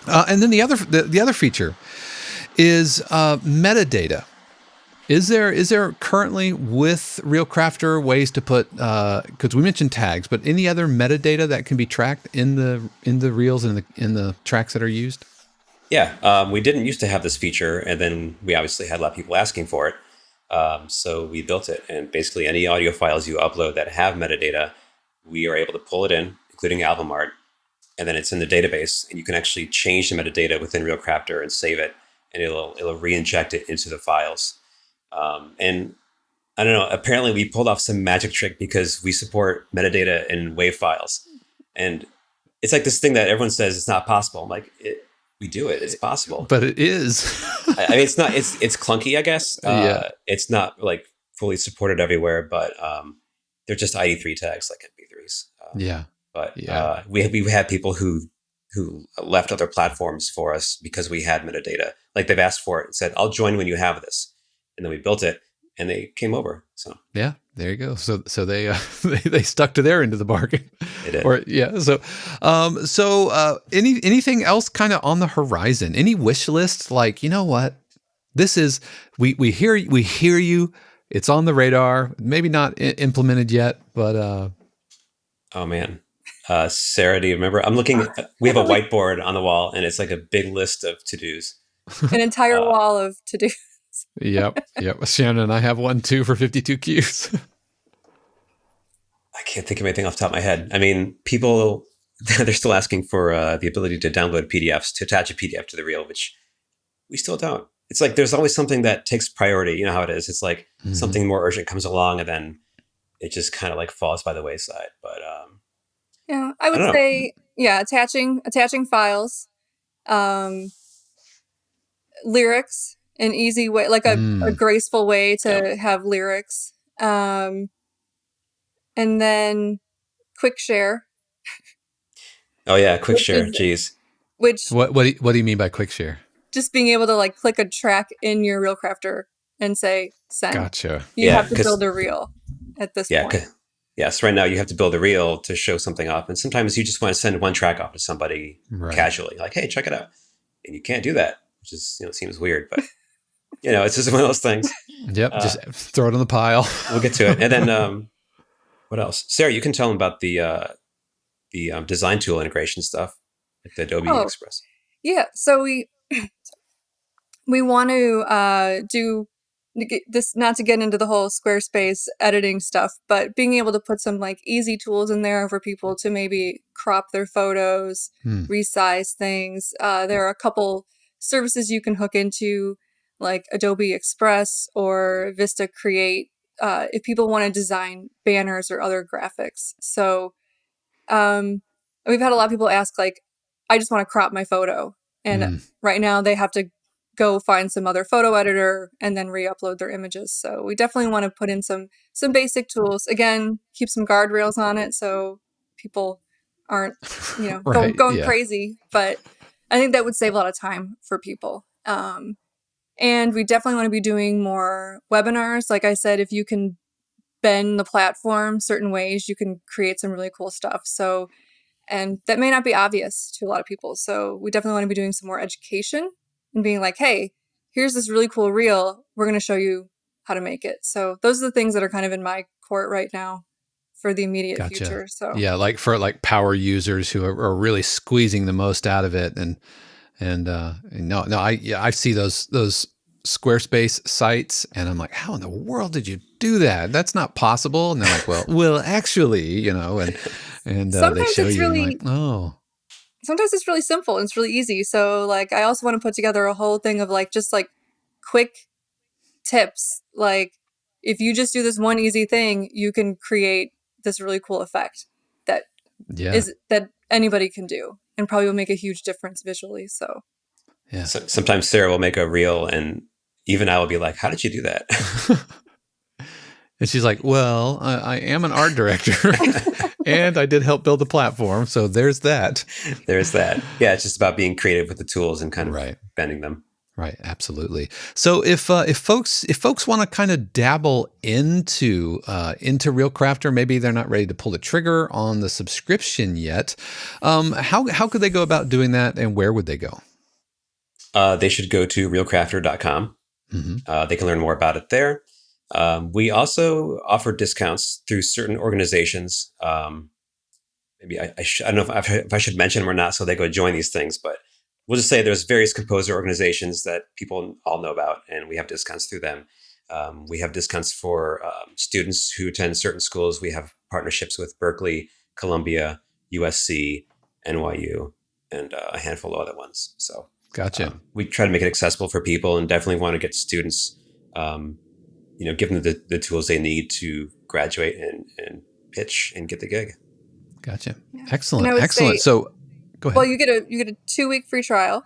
And then the other feature is metadata. Is there currently with ReelCrafter ways to put because we mentioned tags, but any other metadata that can be tracked in the reels and in the tracks that are used? Yeah, we didn't used to have this feature, and then we obviously had a lot of people asking for it. So we built it, and basically any audio files you upload that have metadata, we are able to pull it in, including album art, and then it's in the database, and you can actually change the metadata within ReelCrafter and save it, and it'll re-inject it into the files. And I don't know, apparently we pulled off some magic trick because we support metadata in WAV files, and it's like this thing that everyone says it's not possible. I'm like, we do it. It's possible, but it is. I mean, it's not. It's clunky, I guess. It's not like fully supported everywhere, but they're just ID3 tags like MP3s. But we had people who left other platforms for us because we had metadata. Like they've asked for it and said, "I'll join when you have this," and then we built it, and they came over. So yeah, there you go. So they they stuck to their end of the bargain. They did. Or yeah. So anything else kind of on the horizon? Any wish lists? Like, you know what? This is we hear you. It's on the radar. Maybe not implemented yet, but oh man. Sarah, do you remember? I'm looking. We have a whiteboard on the wall, and it's like a big list of to-dos. An entire wall of to-dos. Yep. Shannon and I have one too for 52 Qs. I can't think of anything off the top of my head. I mean, people, they're still asking for the ability to download PDFs, to attach a PDF to the reel, which we still don't. It's like there's always something that takes priority. You know how it is. It's like something more urgent comes along, and then it just kind of like falls by the wayside. But yeah, I would say, attaching files, lyrics, an easy way, like a graceful way to have lyrics, and then quick share. Oh yeah, quick share. Jeez. Which what do you mean by quick share? Just being able to like click a track in your ReelCrafter and say send. Gotcha. You have to build a reel at this point. Yes, right now you have to build a reel to show something off. And sometimes you just want to send one track off to somebody casually, like, hey, check it out. And you can't do that, which is, seems weird, but it's just one of those things. Yep. Just throw it on the pile. We'll get to it. And then what else? Sarah, you can tell them about the design tool integration stuff, like the Adobe Express. Yeah. So we want to do this, not to get into the whole Squarespace editing stuff, but being able to put some like easy tools in there for people to maybe crop their photos, resize things. There are a couple services you can hook into, like Adobe Express or Vista Create, if people want to design banners or other graphics. So we've had a lot of people ask, like, I just want to crop my photo. And right now they have to go find some other photo editor and then re-upload their images. So we definitely want to put in some basic tools. Again, keep some guardrails on it so people aren't, Right, going yeah. crazy. But I think that would save a lot of time for people. And we definitely want to be doing more webinars. Like I said, if you can bend the platform certain ways, you can create some really cool stuff. So, and that may not be obvious to a lot of people. So we definitely want to be doing some more education and being like, hey, here's this really cool reel. We're going to show you how to make it. So those are the things that are kind of in my court right now for the immediate future. So yeah, like for like power users who are really squeezing the most out of it. And I see those Squarespace sites, and I'm like, how in the world did you do that? That's not possible. And they're like, well, actually, and they show you, really, like, oh. Sometimes it's really simple and it's really easy. So like, I also want to put together a whole thing of like, just like quick tips. Like if you just do this one easy thing, you can create this really cool effect that anybody can do and probably will make a huge difference visually. So yeah. So, sometimes Sara will make a reel and even I will be like, how did you do that? And she's like, well, I am an art director and I did help build the platform. So there's that. There's that. Yeah. It's just about being creative with the tools and kind of bending them. Right. Absolutely. So if folks want to kind of dabble into ReelCrafter, maybe they're not ready to pull the trigger on the subscription yet. How could they go about doing that, and where would they go? They should go to ReelCrafter.com. Mm-hmm. They can learn more about it there. We also offer discounts through certain organizations. Maybe I don't know if I should mention them or not, so they go join these things. But we'll just say there's various composer organizations that people all know about, and we have discounts through them. We have discounts for students who attend certain schools. We have partnerships with Berkeley, Columbia, USC, NYU, and a handful of other ones. So gotcha. We try to make it accessible for people, and definitely want to get students, give them the tools they need to graduate and pitch and get the gig. Gotcha. Yeah. Excellent. So go ahead. Well, you get a 2-week free trial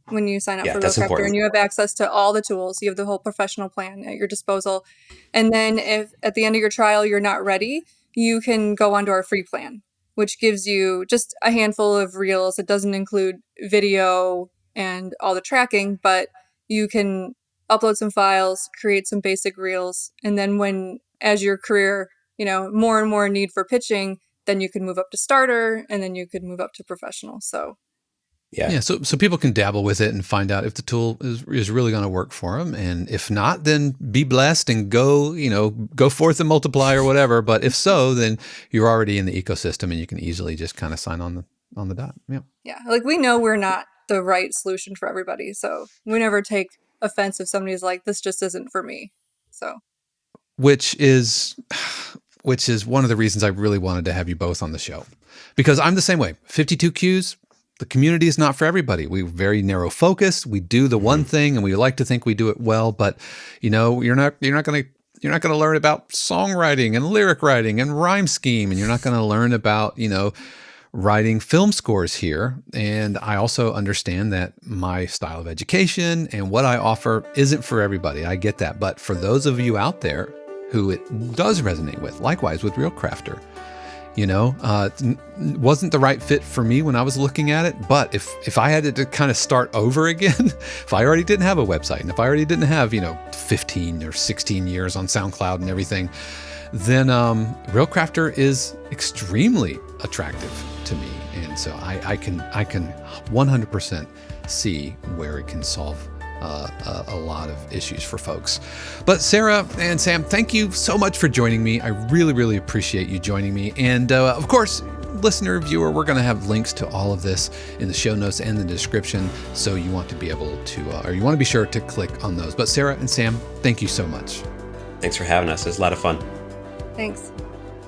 when you sign up for ReelCrafter, and you have access to all the tools. You have the whole professional plan at your disposal. And then if at the end of your trial you're not ready, you can go onto our free plan, which gives you just a handful of reels. It doesn't include video and all the tracking, but you can upload some files, create some basic reels, and then as your career, more and more need for pitching, then you can move up to starter, and then you could move up to professional. So so people can dabble with it and find out if the tool is really going to work for them, and if not, then be blessed and go forth and multiply or whatever. But if so, then you're already in the ecosystem, and you can easily just kind of sign on the dot. Yeah, like we know we're not the right solution for everybody, so we never take offense if somebody's like, this just isn't for me. So which is one of the reasons I really wanted to have you both on the show, because I'm the same way. 52 Qs, the community is not for everybody. We're very narrow focused. We do the one thing, and we like to think we do it well, but you're not going to learn about songwriting and lyric writing and rhyme scheme, and you're not going to learn about writing film scores here. And I also understand that my style of education and what I offer isn't for everybody. I get that. But for those of you out there who it does resonate with, likewise with ReelCrafter, wasn't the right fit for me when I was looking at it. But if I had to kind of start over again, if I already didn't have a website, and if I already didn't have, 15 or 16 years on SoundCloud and everything, then ReelCrafter is extremely attractive to me. And so I can 100% see where it can solve a lot of issues for folks. But Sara and Sam, thank you so much for joining me. I really, really appreciate you joining me. And of course, listener, viewer, we're going to have links to all of this in the show notes and the description. So you want to be able to, or you want to be sure to click on those. But Sara and Sam, thank you so much. Thanks for having us. It was a lot of fun. Thanks.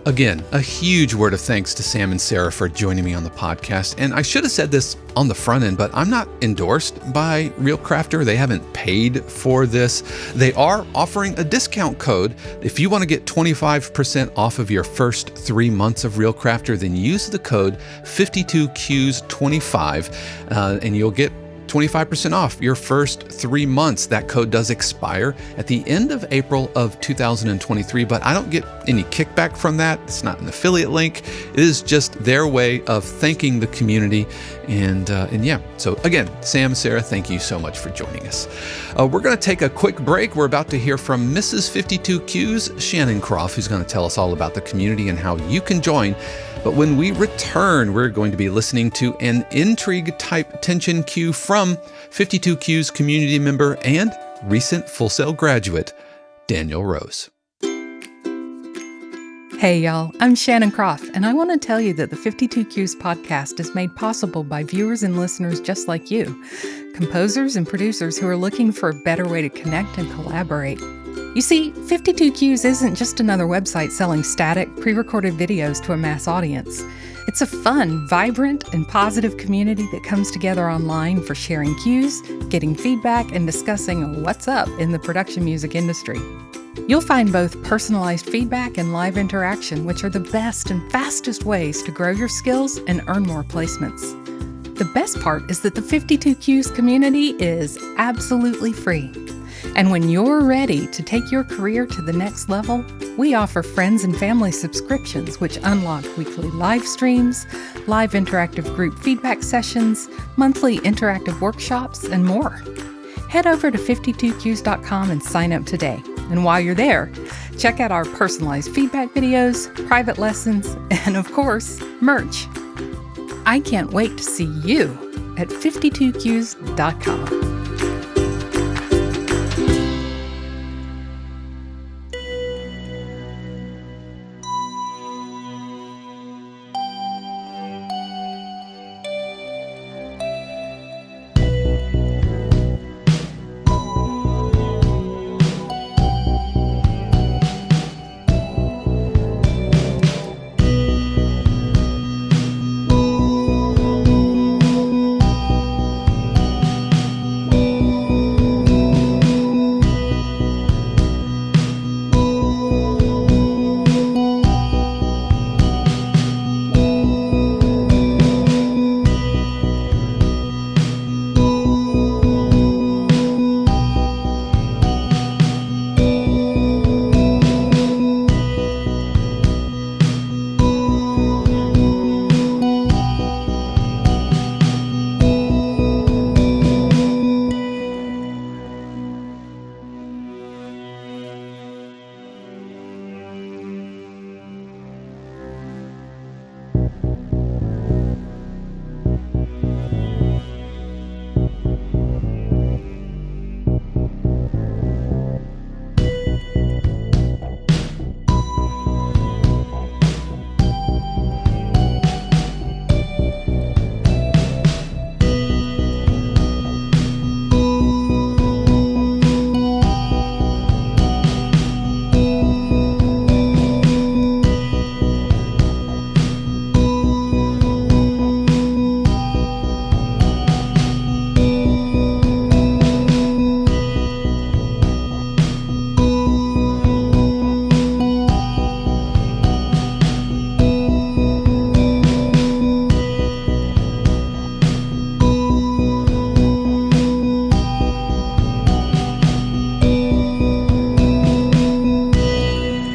Again, a huge word of thanks to Sam and Sara for joining me on the podcast. And I should have said this on the front end, but I'm not endorsed by ReelCrafter. They haven't paid for this. They are offering a discount code. If you want to get 25% off of your first 3 months of ReelCrafter, then use the code 52Qs25 and you'll get 25% off your first 3 months. That code does expire at the end of April of 2023, but I don't get any kickback from that. It's not an affiliate link. It is just their way of thanking the community. And yeah, so again, Sam, Sara, thank you so much for joining us. We're going to take a quick break. We're about to hear from Mrs. 52Q's Shannon Croft, who's going to tell us all about the community and how you can join. But when we return, we're going to be listening to an intrigue-type tension cue from 52Q's community member and recent Full Sail graduate, Daniel Rose. Hey y'all, I'm Shannon Croft, and I want to tell you that the 52Qs podcast is made possible by viewers and listeners just like you, composers and producers who are looking for a better way to connect and collaborate. You see, 52Qs isn't just another website selling static, pre-recorded videos to a mass audience. It's a fun, vibrant, and positive community that comes together online for sharing cues, getting feedback, and discussing what's up in the production music industry. You'll find both personalized feedback and live interaction, which are the best and fastest ways to grow your skills and earn more placements. The best part is that the 52Qs community is absolutely free. And when you're ready to take your career to the next level, we offer friends and family subscriptions, which unlock weekly live streams, live interactive group feedback sessions, monthly interactive workshops, and more. Head over to 52qs.com and sign up today. And while you're there, check out our personalized feedback videos, private lessons, and of course, merch. I can't wait to see you at 52qs.com.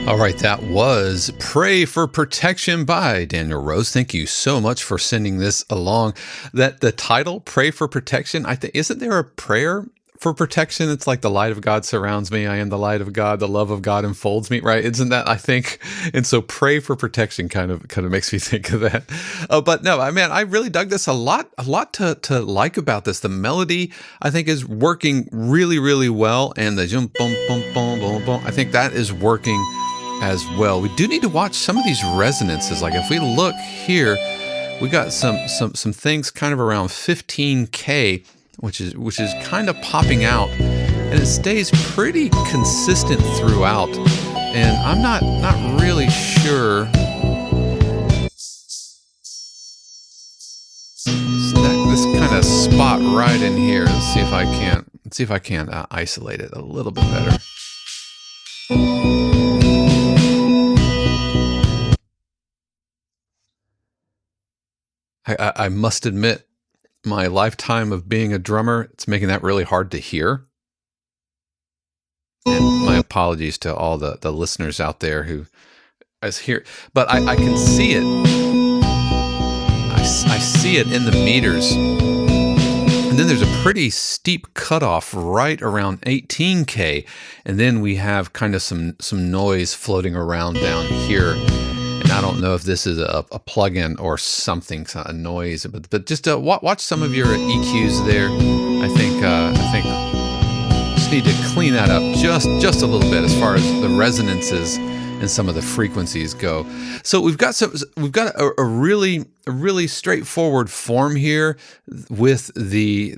All right, that was Pray for Protection by Daniel Rose. Thank you so much for sending this along. That the title, Pray for Protection, I think, isn't there a prayer for protection? It's like the light of God surrounds me. I am the light of God. The love of God enfolds me, right? Isn't that, I think? And so Pray for Protection kind of makes me think of that. But no, I really dug this a lot to like about this. The melody, I think, is working really, really well. And the jump, boom, boom, boom, boom, boom, I think that is working as well. We do need to watch some of these resonances. Like if we look here, we got some things kind of around 15K, which is kind of popping out, and it stays pretty consistent throughout. and I'm not really sure. This kind of spot right in here. Let's see if I can isolate it a little bit better. I must admit, my lifetime of being a drummer, it's making that really hard to hear. And my apologies to all the listeners out there who is here, but I can see it. I see it in the meters. And then there's a pretty steep cutoff right around 18K. And then we have kind of some noise floating around down here. And I don't know if this is a plugin or something, a noise, but just watch some of your EQs there. I think just need to clean that up just a little bit as far as the resonances and some of the frequencies go. So we've got a really straightforward form here with the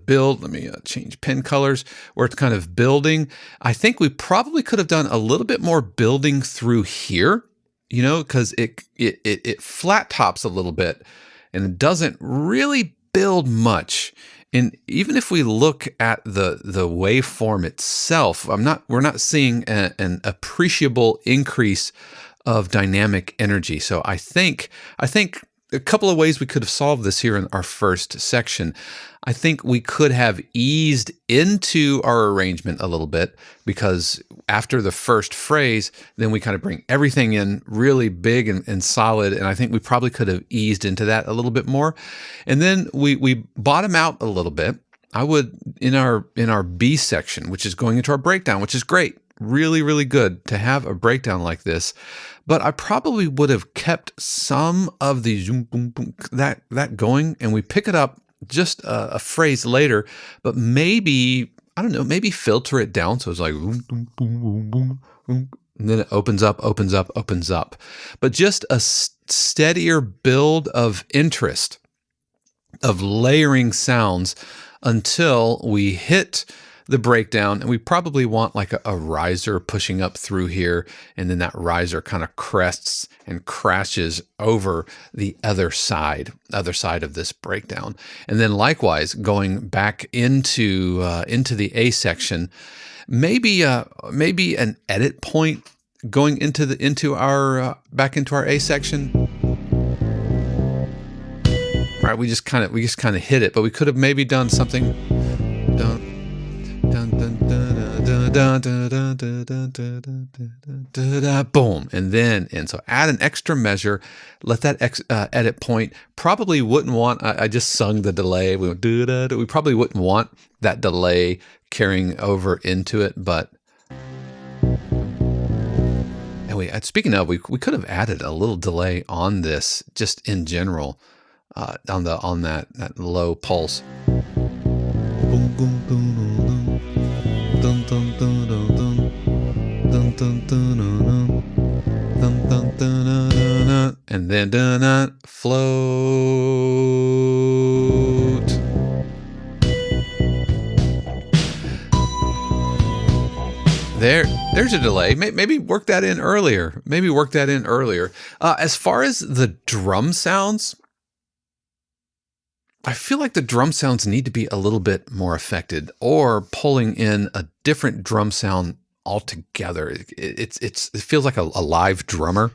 build. Let me change pen colors where it's kind of building. I think we probably could have done a little bit more building through here, because it flat tops a little bit and it doesn't really build much. And even if we look at the waveform itself, we're not seeing an appreciable increase of dynamic energy. So I think a couple of ways we could have solved this here in our first section. I think we could have eased into our arrangement a little bit, because after the first phrase, then we kind of bring everything in really big and solid. And I think we probably could have eased into that a little bit more. And then we bottom out a little bit. I would, in our B section, which is going into our breakdown, which is great, really, really good to have a breakdown like this. But I probably would have kept some of the zoom, boom, boom, that going, and we pick it up just a phrase later, but maybe, I don't know, maybe filter it down so it's like, boom, boom, boom, boom, boom, and then it opens up. But just a steadier build of interest, of layering sounds until we hit the breakdown, and we probably want like a riser pushing up through here, and then that riser kind of crests and crashes over the other side of this breakdown. And then likewise going back into the A section, maybe an edit point going into our A section. Right, we just kind of hit it, but we could have maybe done something. Boom, and so add an extra measure, let that edit point. Probably wouldn't want, I just sung the delay, we probably wouldn't want that delay carrying over into it, but anyway, speaking of, we could have added a little delay on this just in general, on that low pulse. Boom, boom, boom, boom. Dun, dun, dun, dun, dun. Dun, dun, dun, dun, dun. Dun, dun, dun, dun, dun, dun. And then dun, float. There's a delay. Maybe work that in earlier. As far as the drum sounds, I feel like the drum sounds need to be a little bit more affected, or pulling in a different drum sound altogether. It feels like a live drummer,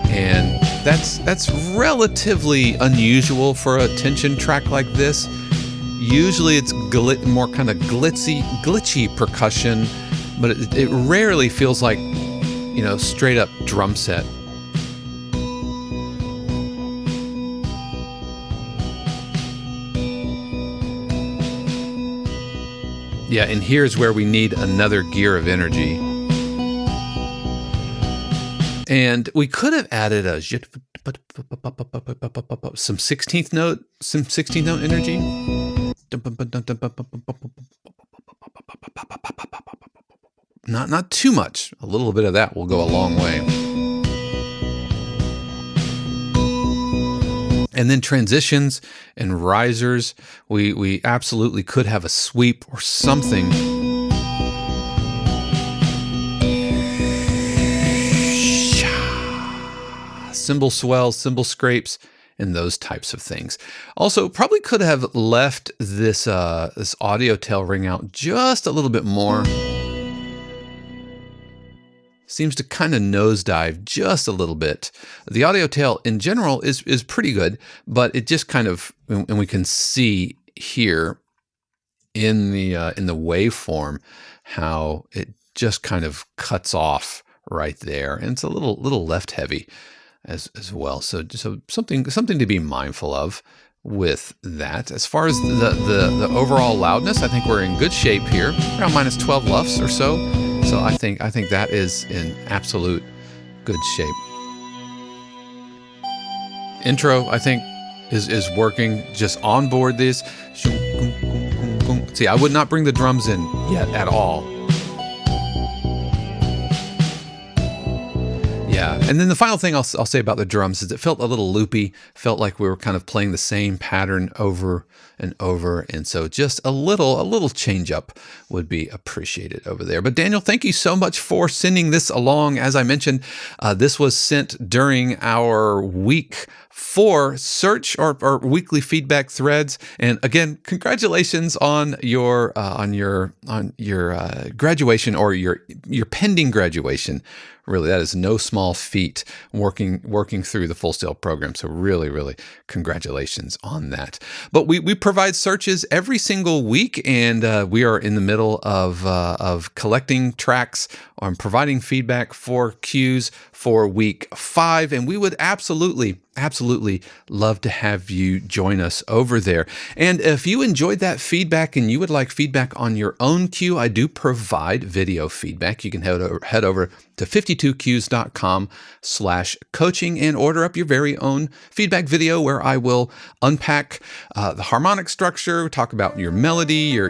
and that's relatively unusual for a tension track like this. Usually it's more kind of glitchy percussion, but it rarely feels like, straight up drum set. Yeah, and here's where we need another gear of energy. And we could have added some 16th note energy. Not too much. A little bit of that will go a long way. And then transitions and risers, we absolutely could have a sweep or something. cymbal swells, cymbal scrapes, and those types of things. Also, probably could have left this audio tail ring out just a little bit more. Seems to kind of nosedive just a little bit. The audio tail in general is pretty good, but it just kind of, and we can see here in the waveform how it just kind of cuts off right there, and it's a little left heavy as well. So something to be mindful of with that. As far as the overall loudness, I think we're in good shape here, around minus 12 LUFS or so. So I think that is in absolute good shape. Intro, I think, is working. Just onboard this. See, I would not bring the drums in yet at all. Yeah, and then the final thing I'll say about the drums is it felt a little loopy, felt like we were kind of playing the same pattern over and over, and so just a little change up would be appreciated over there. But Daniel, thank you so much for sending this along. As I mentioned, this was sent during our week 4 search or weekly feedback threads, and again, congratulations on your graduation, or your pending graduation. Really, that is no small feat working through the Full Sail program. So really, congratulations on that. But we provide searches every single week, and we are in the middle of collecting tracks on providing feedback for cues for week 5, and we would absolutely love to have you join us over there. And if you enjoyed that feedback and you would like feedback on your own cue, I do provide video feedback. You can head over to 52cues.com/coaching and order up your very own feedback video, where I will unpack the harmonic structure, talk about your melody, your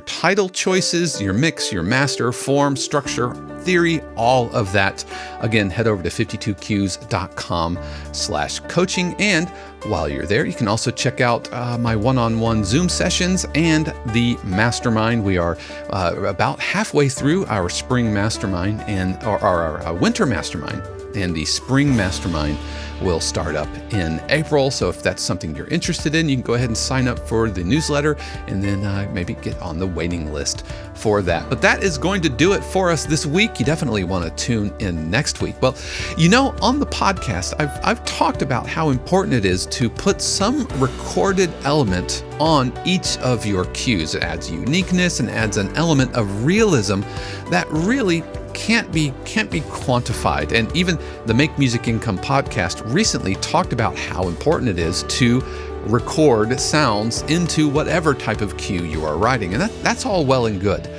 title choices, your mix, your master, form, structure, theory, all of that. Again, head over to 52cues.com/coaching. And while you're there, you can also check out my one-on-one Zoom sessions and the mastermind. We are about halfway through our spring mastermind and our winter mastermind, and the spring mastermind will start up in April. So if that's something you're interested in, you can go ahead and sign up for the newsletter, and then maybe get on the waiting list for that. But that is going to do it for us this week. You definitely want to tune in next week. Well, on the podcast, I've talked about how important it is to put some recorded element on each of your cues. It adds uniqueness and adds an element of realism that really can't be quantified. And even the Make Music Income podcast recently talked about how important it is to record sounds into whatever type of cue you are writing. And that's all well and good,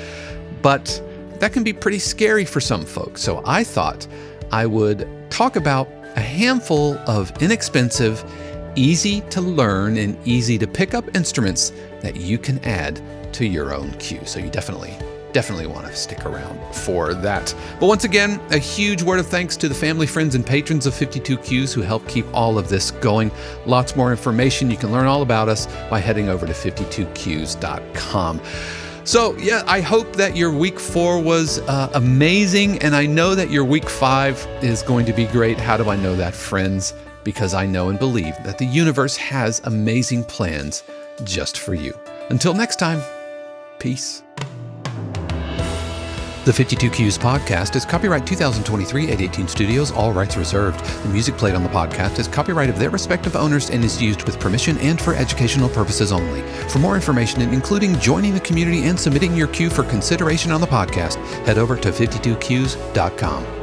but that can be pretty scary for some folks. So I thought I would talk about a handful of inexpensive, easy to learn and easy to pick up instruments that you can add to your own cue. So you definitely want to stick around for that. But once again, a huge word of thanks to the family, friends, and patrons of 52 Cues who help keep all of this going. Lots more information. You can learn all about us by heading over to 52cues.com. So yeah, I hope that your week 4 was amazing, and I know that your week 5 is going to be great. How do I know that, friends? Because I know and believe that the universe has amazing plans just for you. Until next time, peace. The 52 Cues podcast is copyright 2023 818 Studios, all rights reserved. The music played on the podcast is copyright of their respective owners and is used with permission and for educational purposes only. For more information, including joining the community and submitting your cue for consideration on the podcast, head over to 52cues.com.